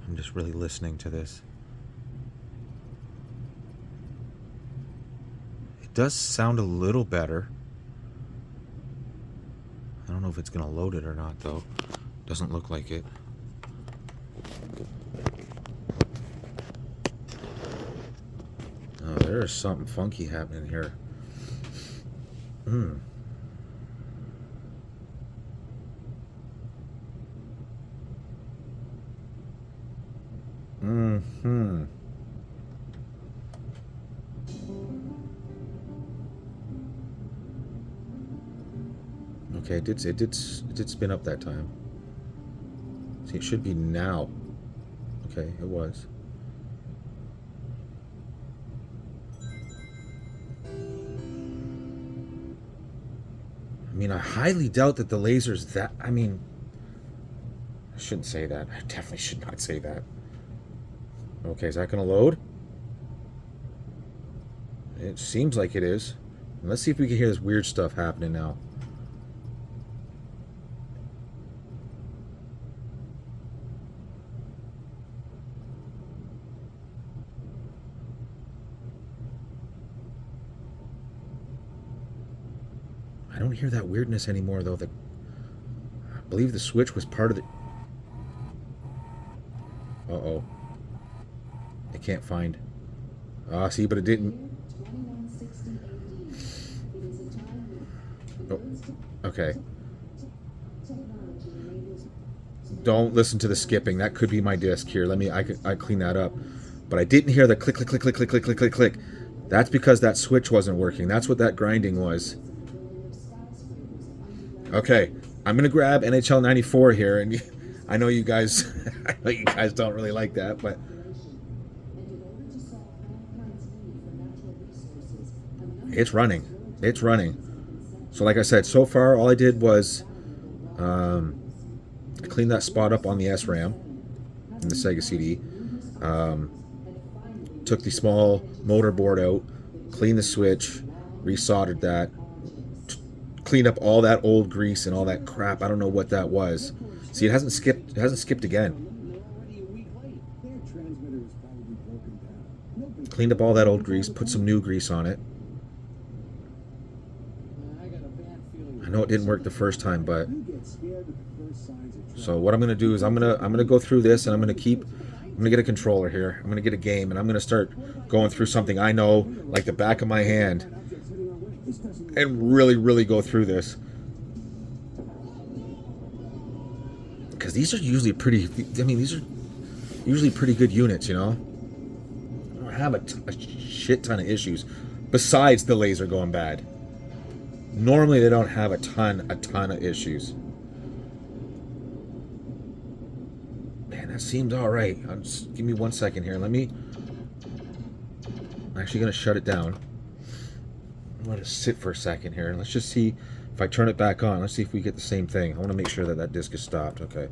I'm just really listening to this. It does sound a little better. I don't know if it's going to load it or not, though. Doesn't look like it. Oh, there is something funky happening here. Hmm. Hmm. Okay, it did spin up that time. See, it should be now. Okay, it was. I mean, I highly doubt that the laser's that. I mean, I shouldn't say that. I definitely should not say that. Okay, is that going to load? It seems like it is. Let's see if we can hear this weird stuff happening now. I don't hear that weirdness anymore, though. I believe the switch was part of the... Uh-oh. I can't find... see, but it didn't... Oh, okay. Don't listen to the skipping. That could be my disc here. I clean that up. But I didn't hear the click, click, click, click, click, click, click, click, click. That's because that switch wasn't working. That's what that grinding was. Okay, I'm gonna grab NHL '94 here, and I know you guys, I know you guys don't really like that, but it's running. It's running. So, like I said, so far all I did was clean that spot up on the SRAM in the Sega CD. Took the small motor board out, cleaned the switch, resoldered that, cleaned up all that old grease and all that crap. I don't know what that was. See, it hasn't skipped. It hasn't skipped again. Cleaned up all that old grease, put some new grease on it. I know it didn't work the first time, but so what I'm gonna do is I'm gonna go through this, and I'm gonna get a controller here. I'm gonna get a game, and I'm gonna start going through something I know like the back of my hand, and really go through this, because these are usually pretty. I mean, these are usually pretty good units, you know. I don't have a shit ton of issues besides the laser going bad. Normally they don't have a ton of issues. Man, that seems all right. Give me 1 second here. I'm actually gonna shut it down. Let it sit for a second here, and let's just see if I turn it back on. Let's see if we get the same thing. I want to make sure that that disc is stopped. Okay.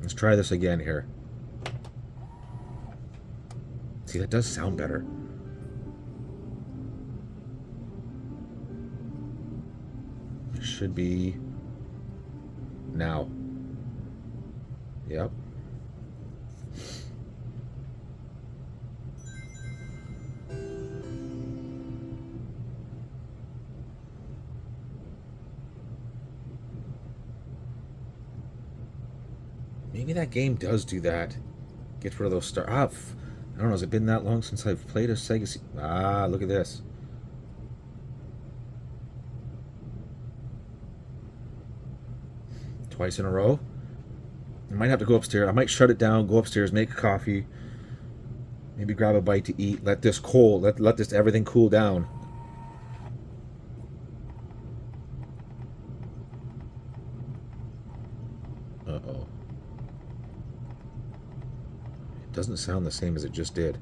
Let's try this again here. See, that does sound better. It should be now. Yep. Maybe that game does do that. Get rid of those stars. I don't know. Has it been that long since I've played a Sega? Look at this. Twice in a row. I might have to go upstairs. I might shut it down, go upstairs, make a coffee, maybe grab a bite to eat. Let this cool. Let this everything cool down. Uh-oh. It doesn't sound the same as it just did.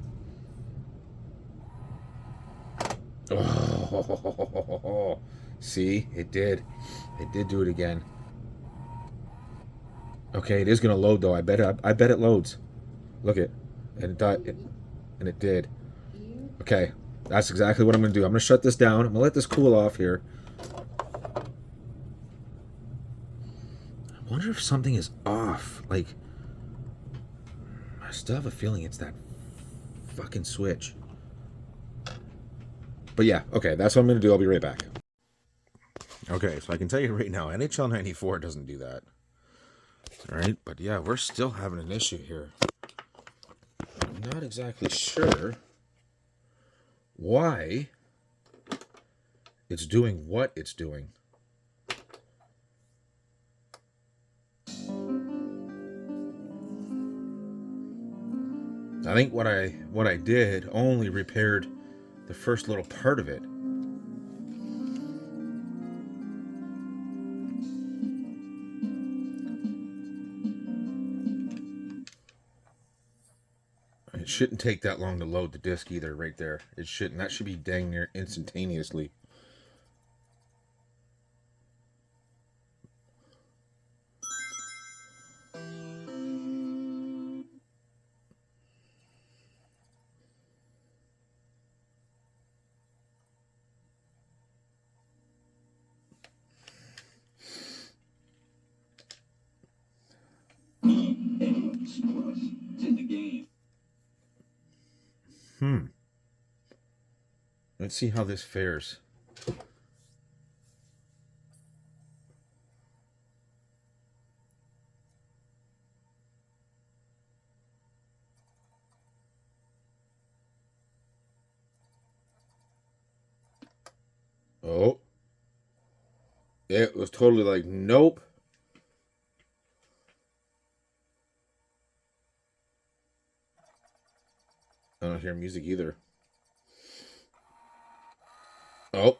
Oh, see, it did. It did do it again. Okay, it is gonna load though. I bet it loads. Look it, and and it did. Okay, that's exactly what I'm gonna do. I'm gonna shut this down. I'm gonna let this cool off here. I wonder if something is off. Like, I still have a feeling it's that fucking switch. But yeah, okay, that's what I'm gonna do. I'll be right back. Okay, so I can tell you right now, NHL 94 doesn't do that. All right, but yeah, we're still having an issue here. I'm not exactly sure why it's doing what it's doing. I think what I did only repaired the first little part of it. It shouldn't take that long to load the disc either, right there. It shouldn't. That should be dang near instantaneously. Let's see how this fares. Oh. It was totally like, nope. I don't hear music either. Oh.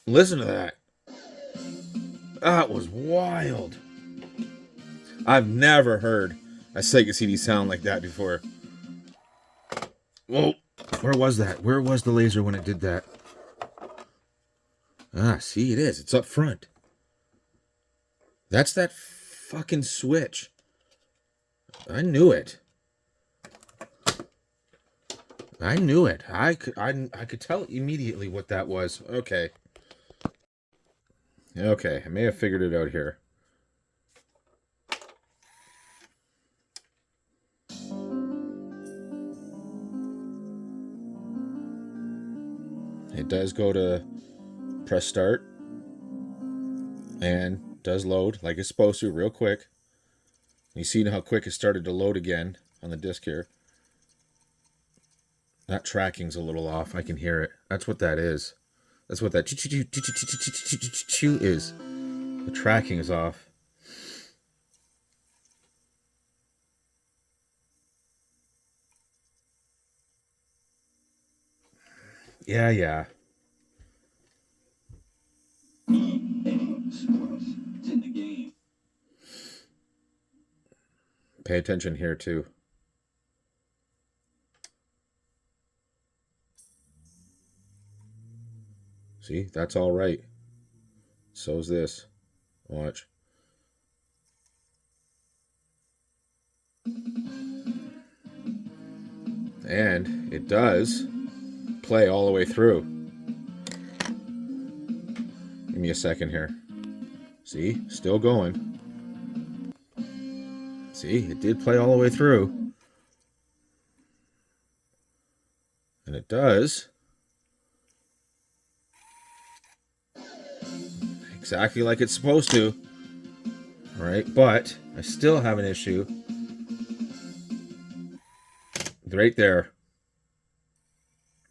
Listen to that. That was wild. I've never heard a Sega CD sound like that before. Whoa. Where was that? Where was the laser when it did that? Ah, see, it is. It's up front. That's that fucking switch. I knew it. I knew it. I could tell immediately what that was. Okay. Okay, I may have figured it out here. It does go to press start and does load like it's supposed to real quick. You see how quick it started to load again on the disc here. That tracking's a little off. I can hear it. That's what that is. That's what that is. The tracking is off. Yeah. Pay attention here too. See, that's all right. So's this. Watch. And it does play all the way through. Give me a second here. See, still going. See, it did play all the way through. And it does exactly like it's supposed to. All right, but I still have an issue right there.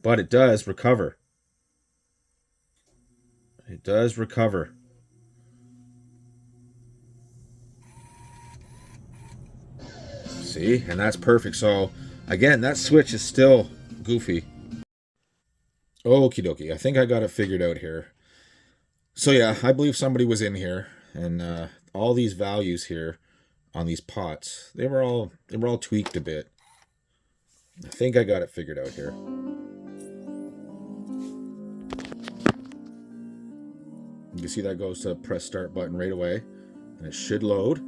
But it does recover. It does recover. See, and that's perfect. So again, that switch is still goofy. Okie dokie. I think I got it figured out here. So yeah, I believe somebody was in here, and all these values here on these pots, they were all tweaked a bit. I think I got it figured out here. You can see that goes to press start button right away, and it should load.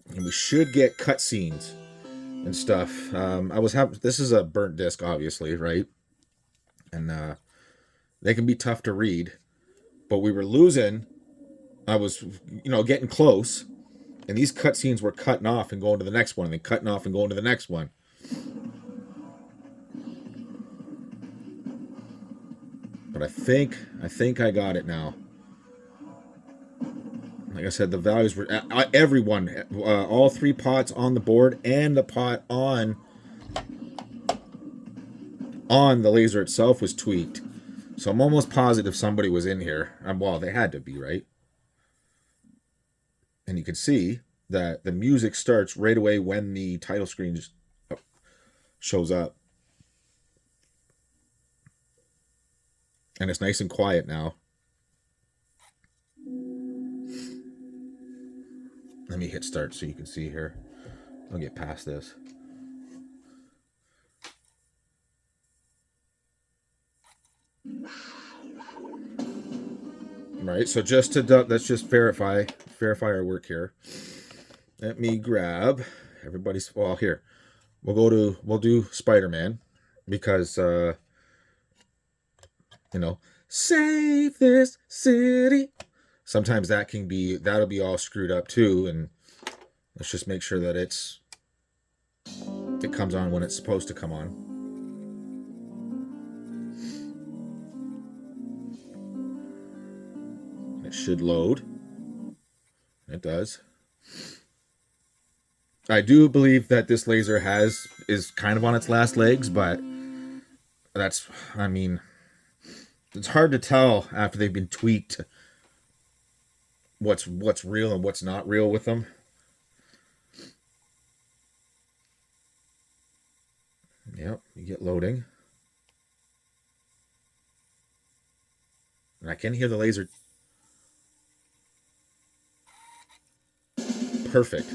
And we should get cutscenes and stuff. This is a burnt disc, obviously, right? And they can be tough to read, but we were losing. I was, getting close, and these cutscenes were cutting off and going to the next one, and then cutting off and going to the next one. But I think I got it now. Like I said, the values were everyone, all 3 pots on the board and the pot on the laser itself was tweaked. So I'm almost positive somebody was in here. Well, they had to be, right? And you can see that the music starts right away when the title screen shows up. And it's nice and quiet now. Let me hit start so you can see here. I'll get past this. Right, so let's just verify our work here. Let me grab everybody's. Well, here we'll do Spider-Man because save this city. Sometimes that'll be all screwed up too, and let's just make sure that it comes on when it's supposed to come on. It should load. It does. I do believe that this laser is kind of on its last legs, but it's hard to tell after they've been tweaked what's real and what's not real with them. Yep, you get loading. And I can hear the laser. Perfect.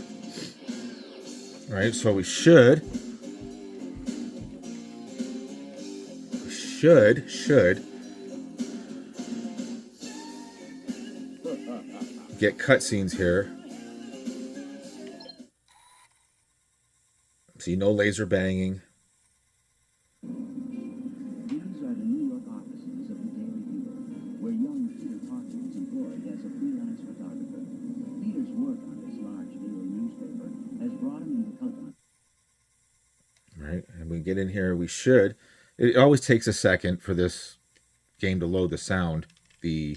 All right, so we should get cutscenes here. See, no laser banging. These are the New York offices of the Daily Bugle, where young Peter Parker is employed as a freelance photographer. Peter's work on this large daily newspaper has brought him into contact. Right, and we get in here. It always takes a second for this game to load the sound, the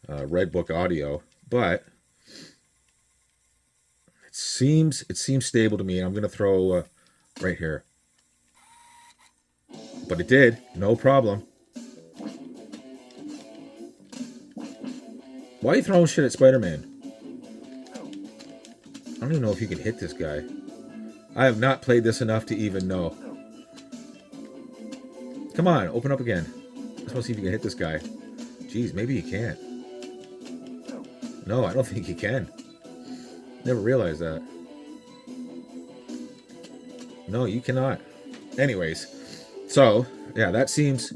Red Book audio, but it seems stable to me. I'm going to throw right here. But it did, no problem. Why are you throwing shit at Spider-Man? I don't even know if you can hit this guy. I have not played this enough to even know. Come on, open up again. I just want to see if you can hit this guy. Jeez, maybe you can't. No, I don't think you can. Never realized that. No, you cannot. Anyways, so yeah, that seems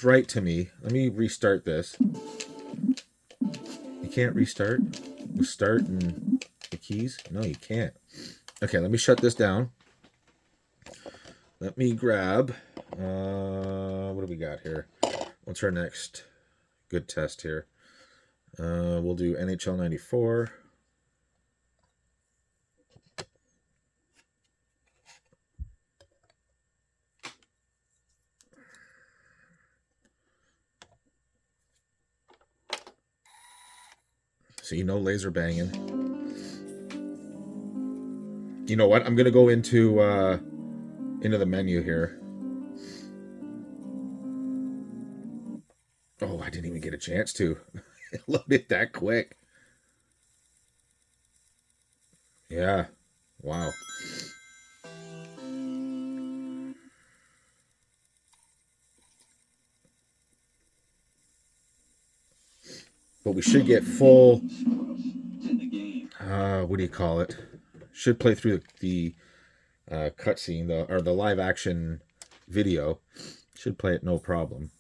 right to me. Let me restart this. You can't restart with start and the keys. No, you can't. Okay, let me shut this down. Let me grab. What do we got here? What's our next good test here? We'll do NHL 94. See, no laser banging. You know what? I'm gonna go into the menu here. Oh, I didn't even get a chance to. It loaded that quick. Yeah. Wow. But we should get full. What do you call it? Should play through the cutscene, or the live action video. Should play it no problem.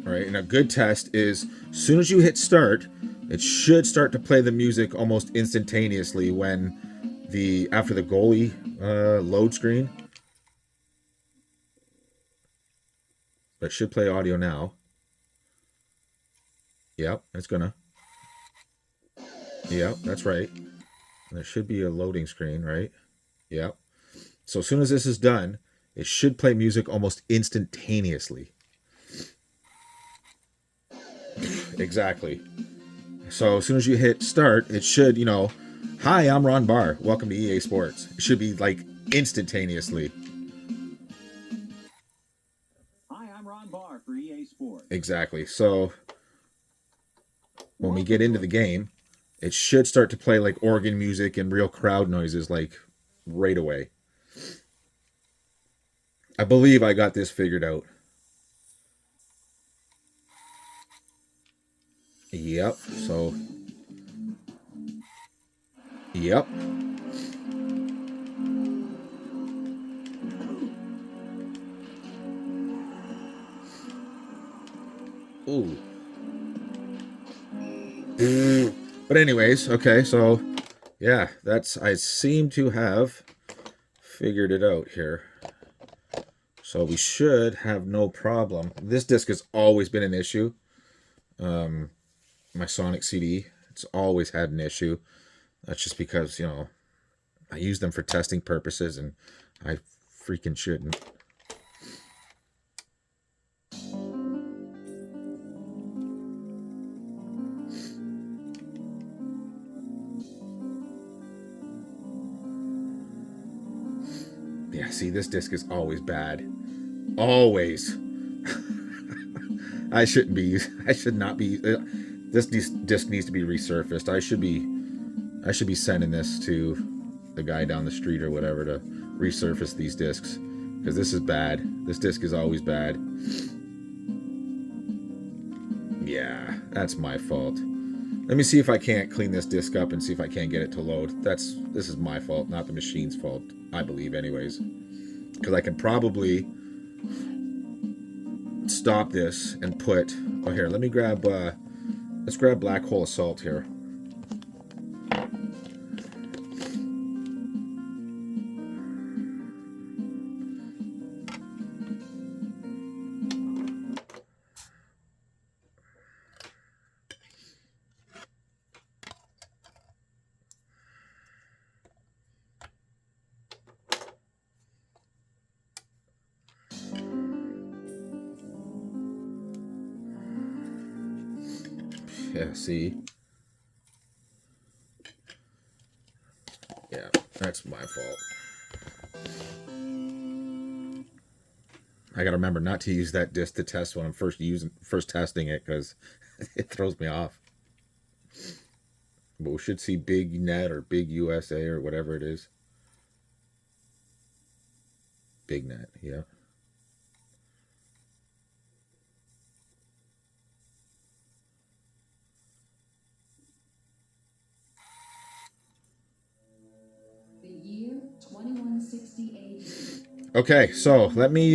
All right, and a good test is as soon as you hit start, it should start to play the music almost instantaneously when after the goalie load screen. But it should play audio now. Yep, it's gonna. Yep, that's right. And there should be a loading screen, right? Yep. So as soon as this is done, it should play music almost instantaneously. Exactly. So as soon as you hit start, it should, hi, I'm Ron Barr. Welcome to EA Sports. It should be like instantaneously. Hi, I'm Ron Barr for EA Sports. Exactly. So when we get into the game, it should start to play like organ music and real crowd noises like right away. I believe I got this figured out. Yep. So. Yep. Ooh. But anyways, okay, so yeah, I seem to have figured it out here. So we should have no problem. This disc has always been an issue. My Sonic CD, it's always had an issue. That's just because, I use them for testing purposes and I freaking shouldn't. Yeah, see, this disc is always bad. Always. I should not be. This disc needs to be resurfaced. I should be sending this to the guy down the street or whatever to resurface these discs because this is bad. This disc is always bad. Yeah, that's my fault. Let me see if I can't clean this disc up and see if I can't get it to load. This is my fault, not the machine's fault, I believe anyways. Because I can probably stop this and put... Oh, here, let me grab... let's grab Black Hole Assault here. Yeah, see? Yeah, that's my fault. I gotta remember not to use that disc to test when I'm first testing it because it throws me off. But we should see Big Net or Big USA or whatever it is. Big Net, yeah. The year 2160 AD. Okay, so let me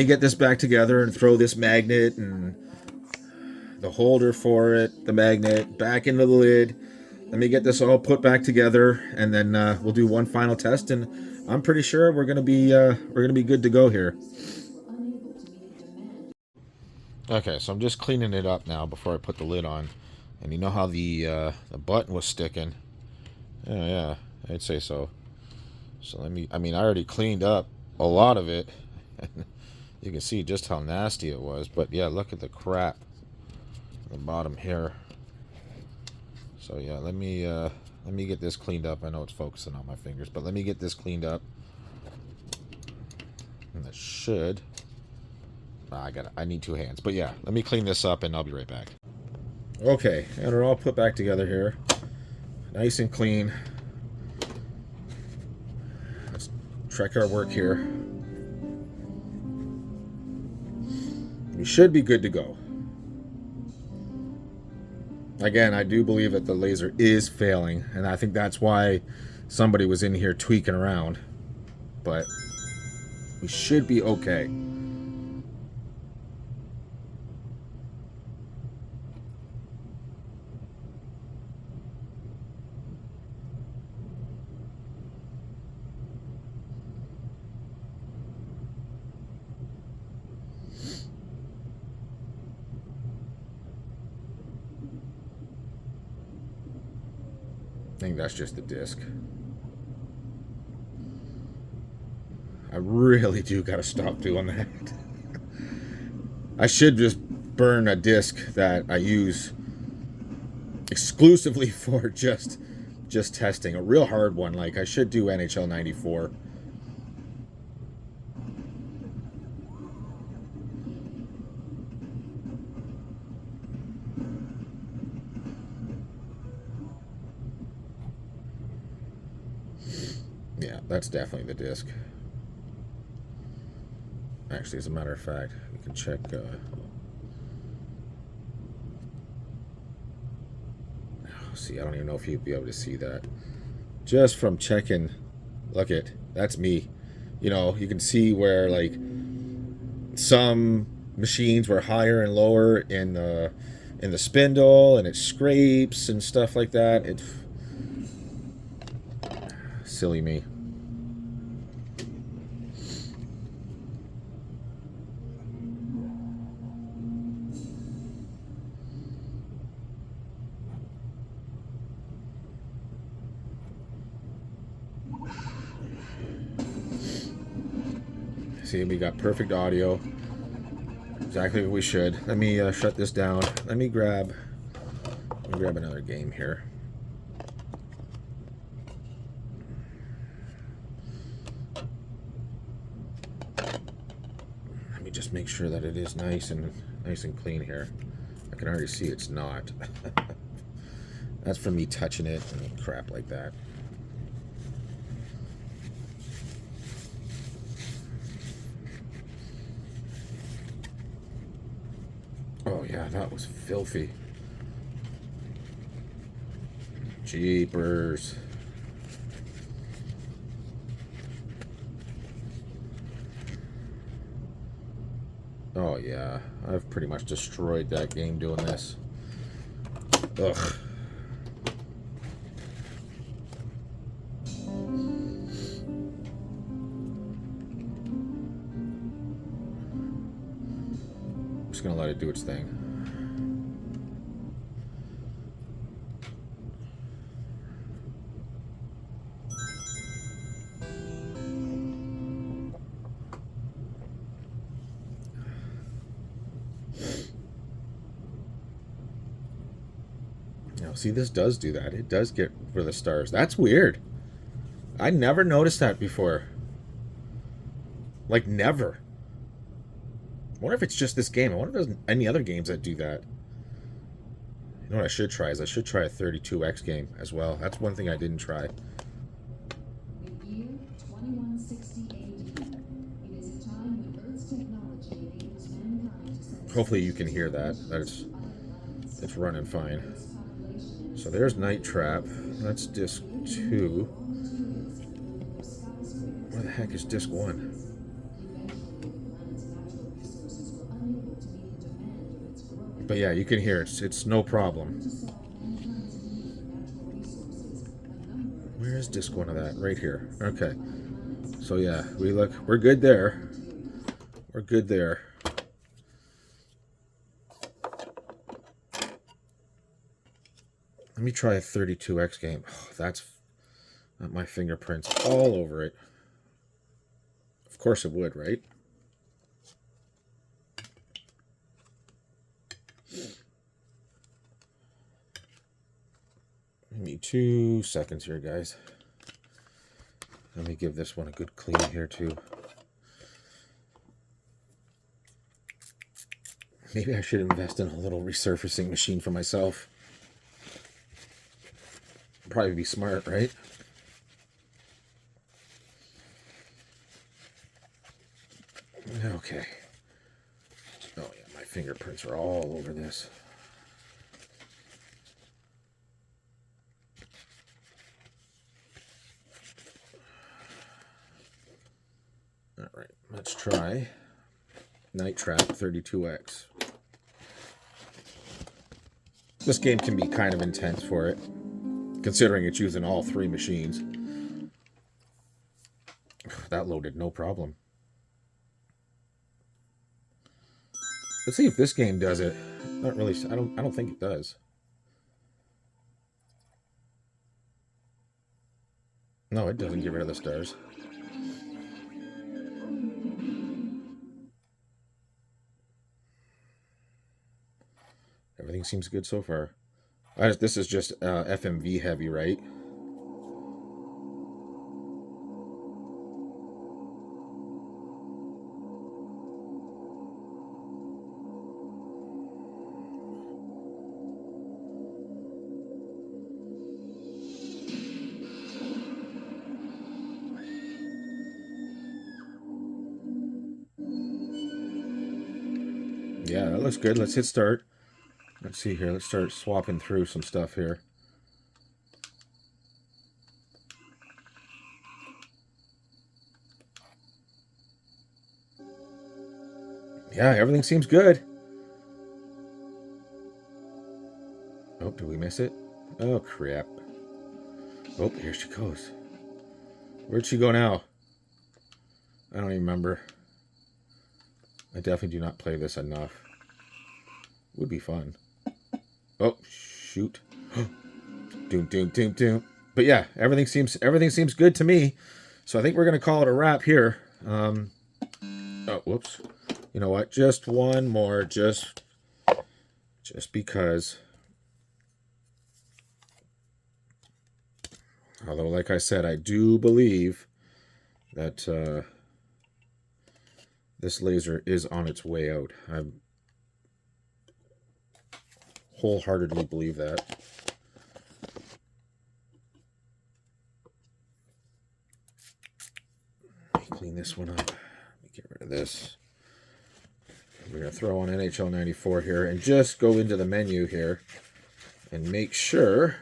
get this back together and throw this magnet and the holder for it, the magnet, back into the lid. Let me get this all put back together, and then we'll do one final test, and I'm pretty sure we're gonna be good to go here. Okay, so I'm just cleaning it up now before I put the lid on, and you know how the button was sticking. Yeah, I'd say so. So I already cleaned up a lot of it. You can see just how nasty it was, but yeah, look at the crap at the bottom here. So yeah, let me get this cleaned up. I know it's focusing on my fingers, but let me get this cleaned up. And that should... I need two hands. But yeah, let me clean this up and I'll be right back. Okay, and we're all put back together here. Nice and clean. Let's check our work here. We should be good to go. Again, I do believe that the laser is failing, and I think that's why somebody was in here tweaking around. But we should be okay. I think that's just the disc. I really do gotta stop doing that. I should just burn a disc that I use exclusively for just testing. A real hard one. Like, I should do NHL 94. Yeah, that's definitely the disc. Actually, as a matter of fact, we can check. See, I don't even know if you'd be able to see that. Just from checking, look at, that's me. You know, you can see where, like, some machines were higher and lower in the spindle, and it scrapes and stuff like that. It's silly me. See, we got perfect audio. Exactly what we should. Let me shut this down. Let me grab another game here. Let me just make sure that it is nice and clean here. I can already see it's not. That's from me touching it and crap like that. Oh yeah, that was filthy. Jeepers. Oh yeah, I've pretty much destroyed that game doing this. Ugh. I'm just gonna let it do its thing. Now, see, this does do that. It does get rid of the stars. That's weird. I never noticed that before. Like, never. I wonder if it's just this game. I wonder if there's any other games that do that. You know what I should try is I should try a 32X game as well. That's one thing I didn't try. The year 2160 AD. It is a time when Earth's technology enables mankind to send Hopefully you can hear that. It's running fine. So there's Night Trap. That's disc 2. Where the heck is disc 1? But yeah, you can hear it. It's no problem. Where is disc 1 of that? Right here. Okay. So yeah, we're good there. We're good there. Let me try a 32X game. Oh, that's got my fingerprints all over it. Of course it would, right? Give me 2 seconds here, guys. Let me give this one a good clean here, too. Maybe I should invest in a little resurfacing machine for myself. Probably be smart, right? Okay. Oh, yeah, my fingerprints are all over this. All right, let's try Night Trap 32X. This game can be kind of intense for it, considering it's using all 3 machines. That loaded no problem. Let's see if this game does it. Not really. I don't think it does. No, it doesn't get rid of the stars. Everything seems good so far. This is just FMV heavy, right? Yeah, that looks good. Let's hit start. Let's see here. Let's start swapping through some stuff here. Yeah, everything seems good. Oh, did we miss it? Oh, crap. Oh, here she goes. Where'd she go now? I don't even remember. I definitely do not play this enough. Would be fun. Oh, shoot. Doom, doom, doom, doom. But yeah, everything seems good to me. So I think we're going to call it a wrap here. Oh, whoops. You know what? Just one more. Just because. Although, like I said, I do believe that this laser is on its way out. I wholeheartedly believe that. Let me clean this one up. Let me get rid of this. We're going to throw on NHL 94 here and just go into the menu here and make sure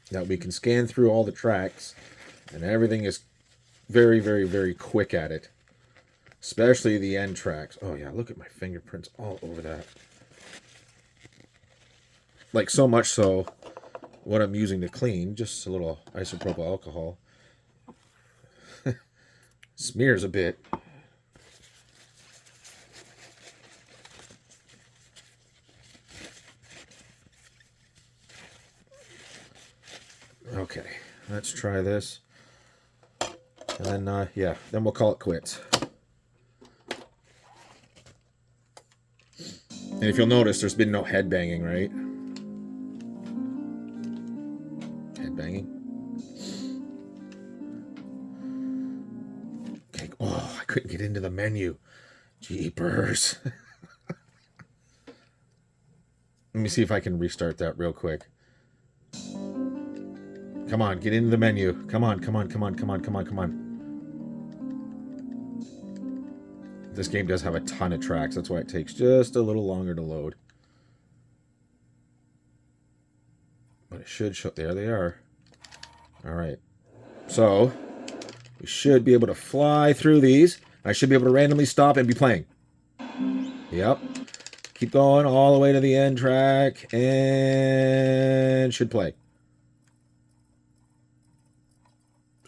that we can scan through all the tracks and everything is very, very, very quick at it. Especially the end tracks. Oh yeah, look at my fingerprints all over that. Like so much so, what I'm using to clean, just a little isopropyl alcohol, smears a bit. Okay, let's try this. And then, yeah, then we'll call it quits. And if you'll notice, there's been no head banging, right? Head banging. Okay. Oh, I couldn't get into the menu. Jeepers. Let me see if I can restart that real quick. Come on, get into the menu. Come on, come on, come on, come on, come on, come on. This game does have a ton of tracks. That's why it takes just a little longer to load. But it should show. There they are. All right. So, we should be able to fly through these. I should be able to randomly stop and be playing. Yep. Keep going all the way to the end track. And should play.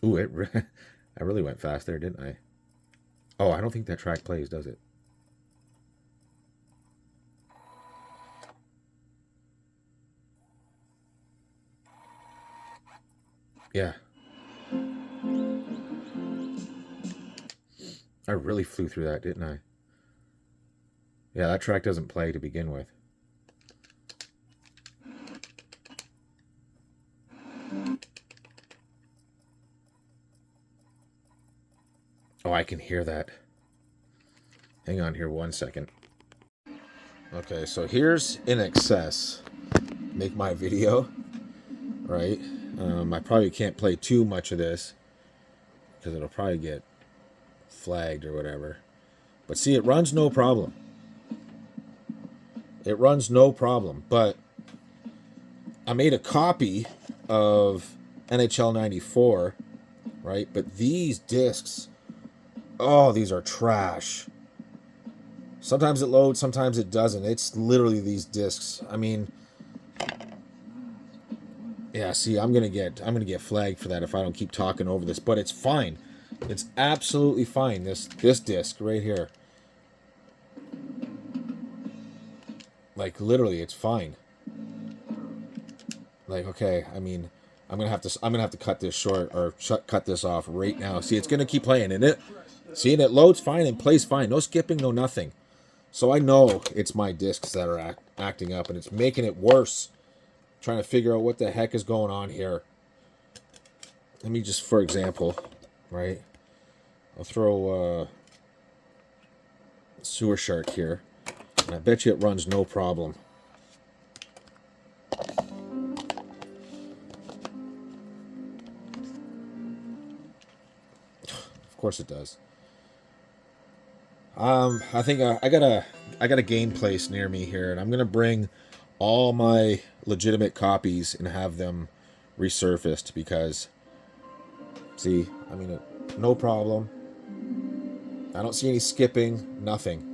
Ooh, I really went fast there, didn't I? Oh, I don't think that track plays, does it? Yeah. I really flew through that, didn't I? Yeah, that track doesn't play to begin with. Oh, I can hear that. Hang on here 1 second. Okay, so here's In Excess. Make my video, right? I probably can't play too much of this because it'll probably get flagged or whatever. But see, it runs no problem. It runs no problem. But I made a copy of NHL 94, right? But these discs, oh, these are trash. Sometimes it loads, sometimes it doesn't. It's literally these discs. I mean, yeah, see, I'm gonna get flagged for that if I don't keep talking over this, but it's fine. It's absolutely fine. This disc right here. Like literally, it's fine. Like, okay, I mean, I'm gonna have to cut this short or cut this off right now. See, it's gonna keep playing, and it loads fine and plays fine. No skipping, no nothing. So I know it's my discs that are acting up, and it's making it worse. Trying to figure out what the heck is going on here. Let me just, for example, right? I'll throw Sewer Shark here, and I bet you it runs no problem. Of course it does. I think I got a game place near me here, and I'm gonna bring all my legitimate copies and have them resurfaced because, see, I mean, no problem. I don't see any skipping, nothing.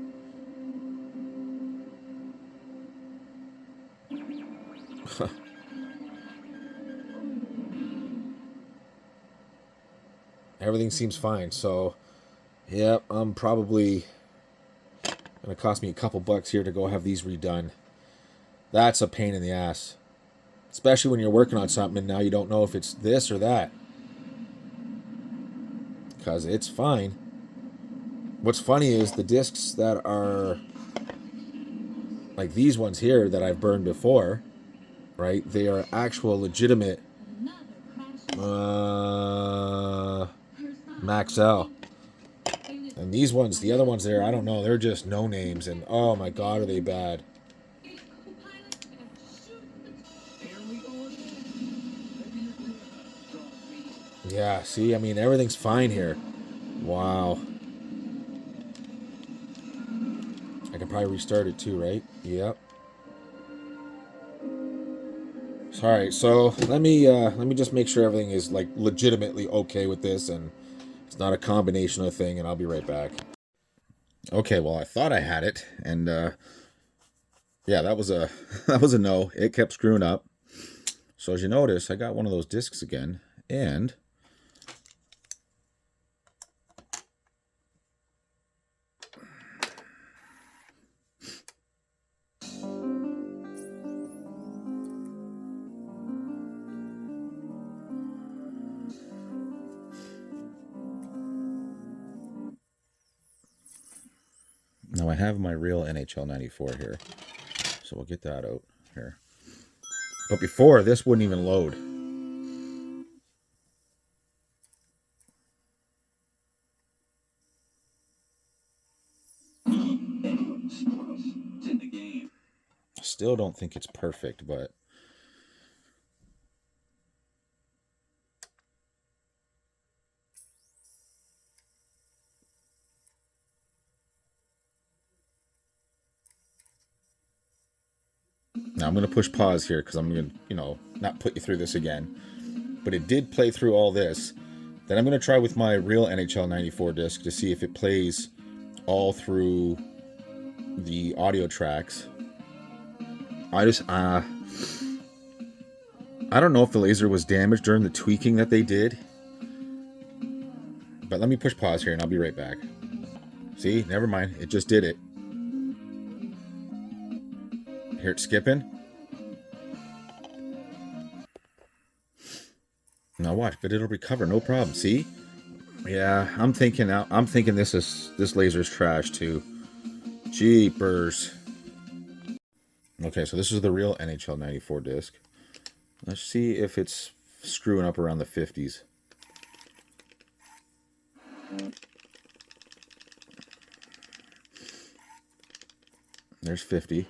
Everything seems fine, so, yep, I'm probably gonna cost me a couple bucks here to go have these redone. That's a pain in the ass. Especially when you're working on something and now you don't know if it's this or that. Because it's fine. What's funny is the discs that are like these ones here that I've burned before, right? They are actual legitimate Max L. And these ones, the other ones there, I don't know. They're just no names. And oh my God, are they bad. Yeah, see, I mean, everything's fine here. Wow. I can probably restart it too, right? Yep. Alright, so let me just make sure everything is like legitimately okay with this and it's not a combination of thing, and I'll be right back. Okay, well, I thought I had it, and yeah, that was a that was a no. It kept screwing up. So as you notice, I got one of those discs again, and now I have my real NHL 94 here. So we'll get that out here. But before, this wouldn't even load. Still don't think it's perfect, but now I'm going to push pause here because I'm going to, not put you through this again. But it did play through all this. Then I'm going to try with my real NHL 94 disc to see if it plays all through the audio tracks. I don't know if the laser was damaged during the tweaking that they did. But let me push pause here and I'll be right back. See, never mind. It just did it. Hear it skipping? Now watch, but it'll recover, no problem. See? Yeah, I'm thinking this laser's trash too. Jeepers. Okay, so this is the real NHL 94 disc. Let's see if it's screwing up around the 50s. There's 50.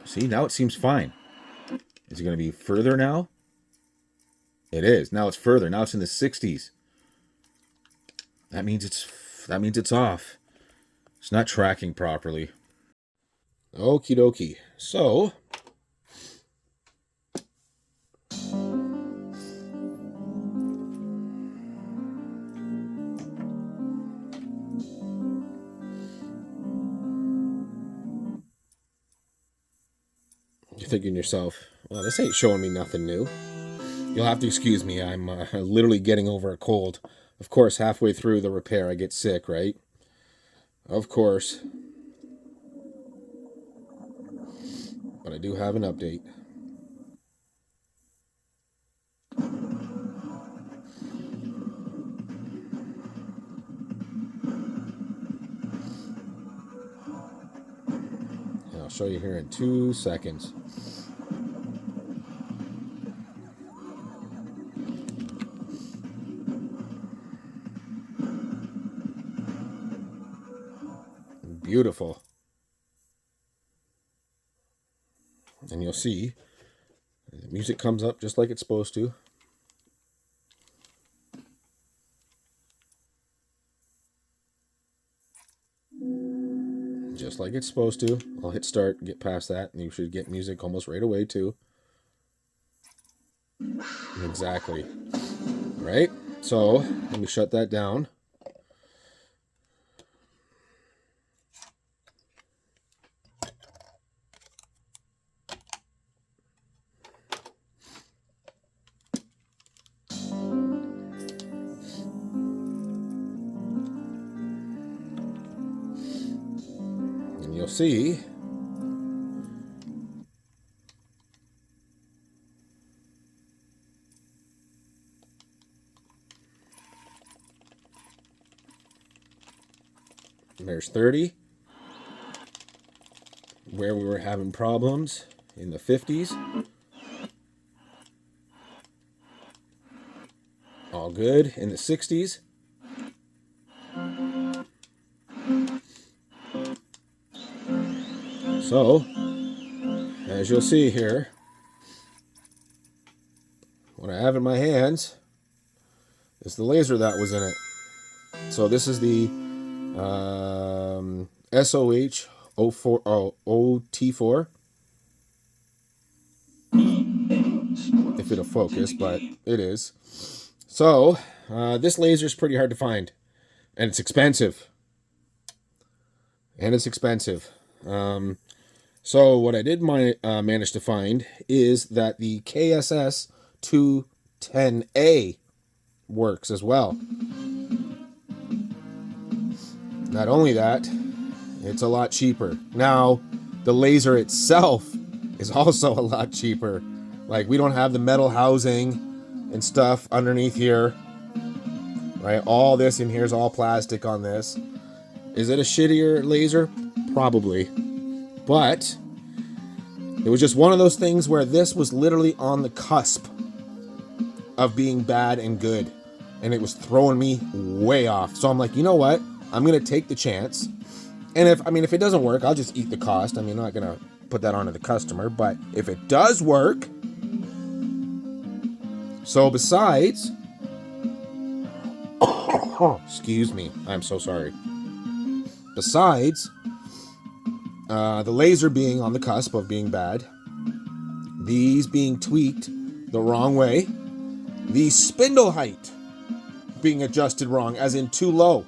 See, now it seems fine. Is it going to be further now? It is. Now it's further. Now it's in the 60s. That means That means it's off. It's not tracking properly. Okie dokie. So, you're thinking to yourself, well, this ain't showing me nothing new. You'll have to excuse me. I'm literally getting over a cold. Of course, halfway through the repair, I get sick, right? Of course. But I do have an update. And I'll show you here in 2 seconds. Beautiful. And you'll see the music comes up just like it's supposed to. Just like it's supposed to. I'll hit start, get past that, and you should get music almost right away too. Exactly. Right? So, let me shut that down. And you'll see there's 30, where we were having problems in the 50s. All good in the 60s. So, as you'll see here, what I have in my hands is the laser that was in it. So this is the SOH 04, OT4. If it'll focus, but it is. So, this laser is pretty hard to find. And it's expensive. So what I did manage to find is that the KSS 210A works as well. Not only that, it's a lot cheaper. Now, the laser itself is also a lot cheaper. Like, we don't have the metal housing and stuff underneath here. Right? All this in here is all plastic on this. Is it a shittier laser? Probably. But it was just one of those things where this was literally on the cusp of being bad and good. And it was throwing me way off. So I'm like, you know what? I'm going to take the chance. And if it doesn't work, I'll just eat the cost. I mean, I'm not going to put that onto the customer. But if it does work... So besides... excuse me. I'm so sorry. Besides... the laser being on the cusp of being bad, these being tweaked the wrong way, the spindle height being adjusted wrong, as in too low.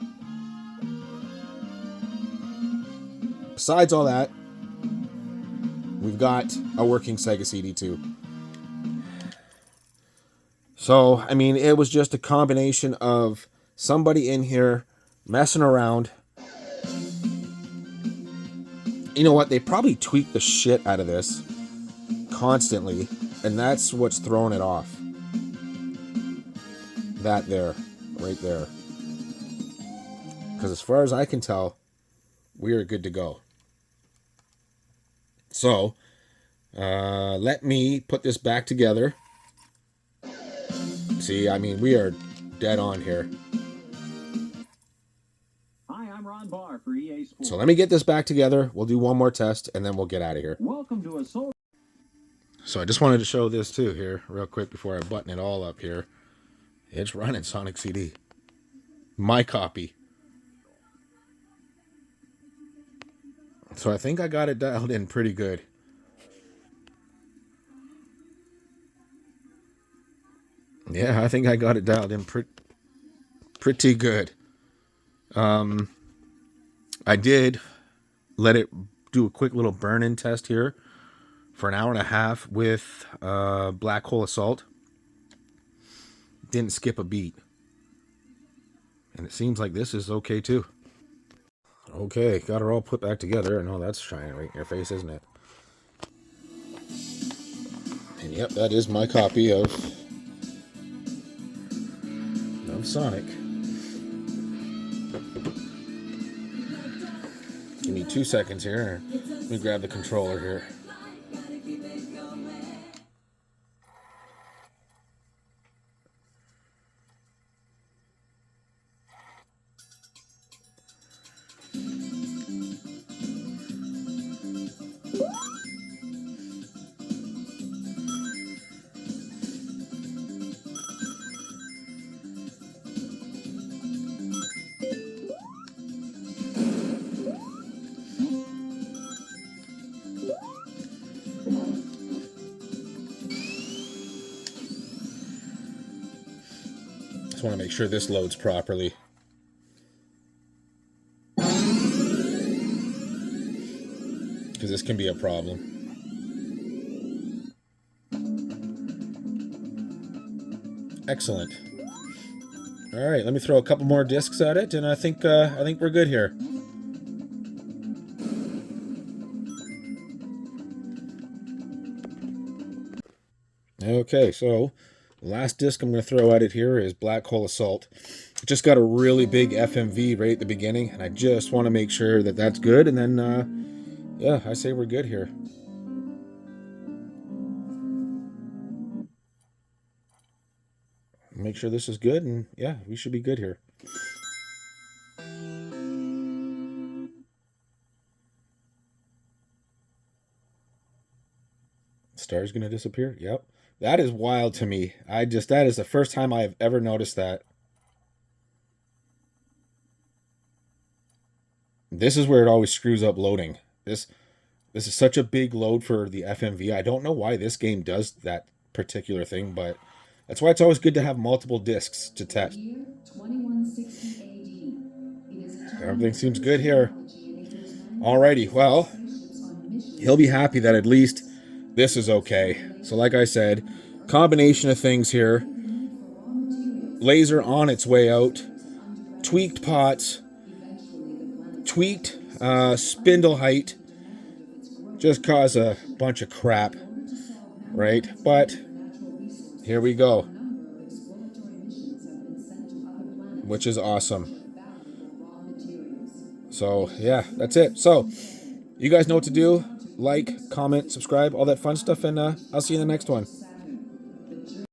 Besides all that, we've got a working Sega CD2. So, I mean, it was just a combination of somebody in here messing around. You know what? They probably tweak the shit out of this constantly, and that's what's throwing it off. That there, right there. Because as far as I can tell, we are good to go. So, let me put this back together. See, I mean, we are dead on here. For EA Sports. So let me get this back together. We'll do one more test, and then we'll get out of here. Welcome to a soul. So I just wanted to show this too here, real quick, before I button it all up here. It's running Sonic CD. My copy. So I think I got it dialed in pretty good. Yeah, I think I got it dialed in pretty good. I did let it do a quick little burn-in test here for an hour and a half with Black Hole Assault. Didn't skip a beat. And it seems like this is okay too. Okay, got her all put back together. I know that's shining right in your face, isn't it? And yep, that is my copy of Sonic. Give me 2 seconds here. Let me grab the controller here. Just want to make sure this loads properly. Because this can be a problem. Excellent. All right, let me throw a couple more discs at it, and I think we're good here. Okay, so the last disc I'm going to throw at it here is Black Hole Assault. It just got a really big FMV right at the beginning, and I just want to make sure that that's good, and then, yeah, I say we're good here. Make sure this is good, and yeah, we should be good here. Star's going to disappear? Yep. That is wild to me. That is the first time I have ever noticed that. This is where it always screws up loading. This is such a big load for the FMV. I don't know why this game does that particular thing, but that's why it's always good to have multiple discs to test. Everything seems good here. Alrighty, well, he'll be happy that at least this is okay. So like I said, combination of things here. Laser on its way out. Tweaked pots. Tweaked spindle height. Just cause a bunch of crap. Right? But here we go. Which is awesome. So, yeah, that's it. So, you guys know what to do. Like, comment, subscribe, all that fun stuff, and I'll see you in the next one.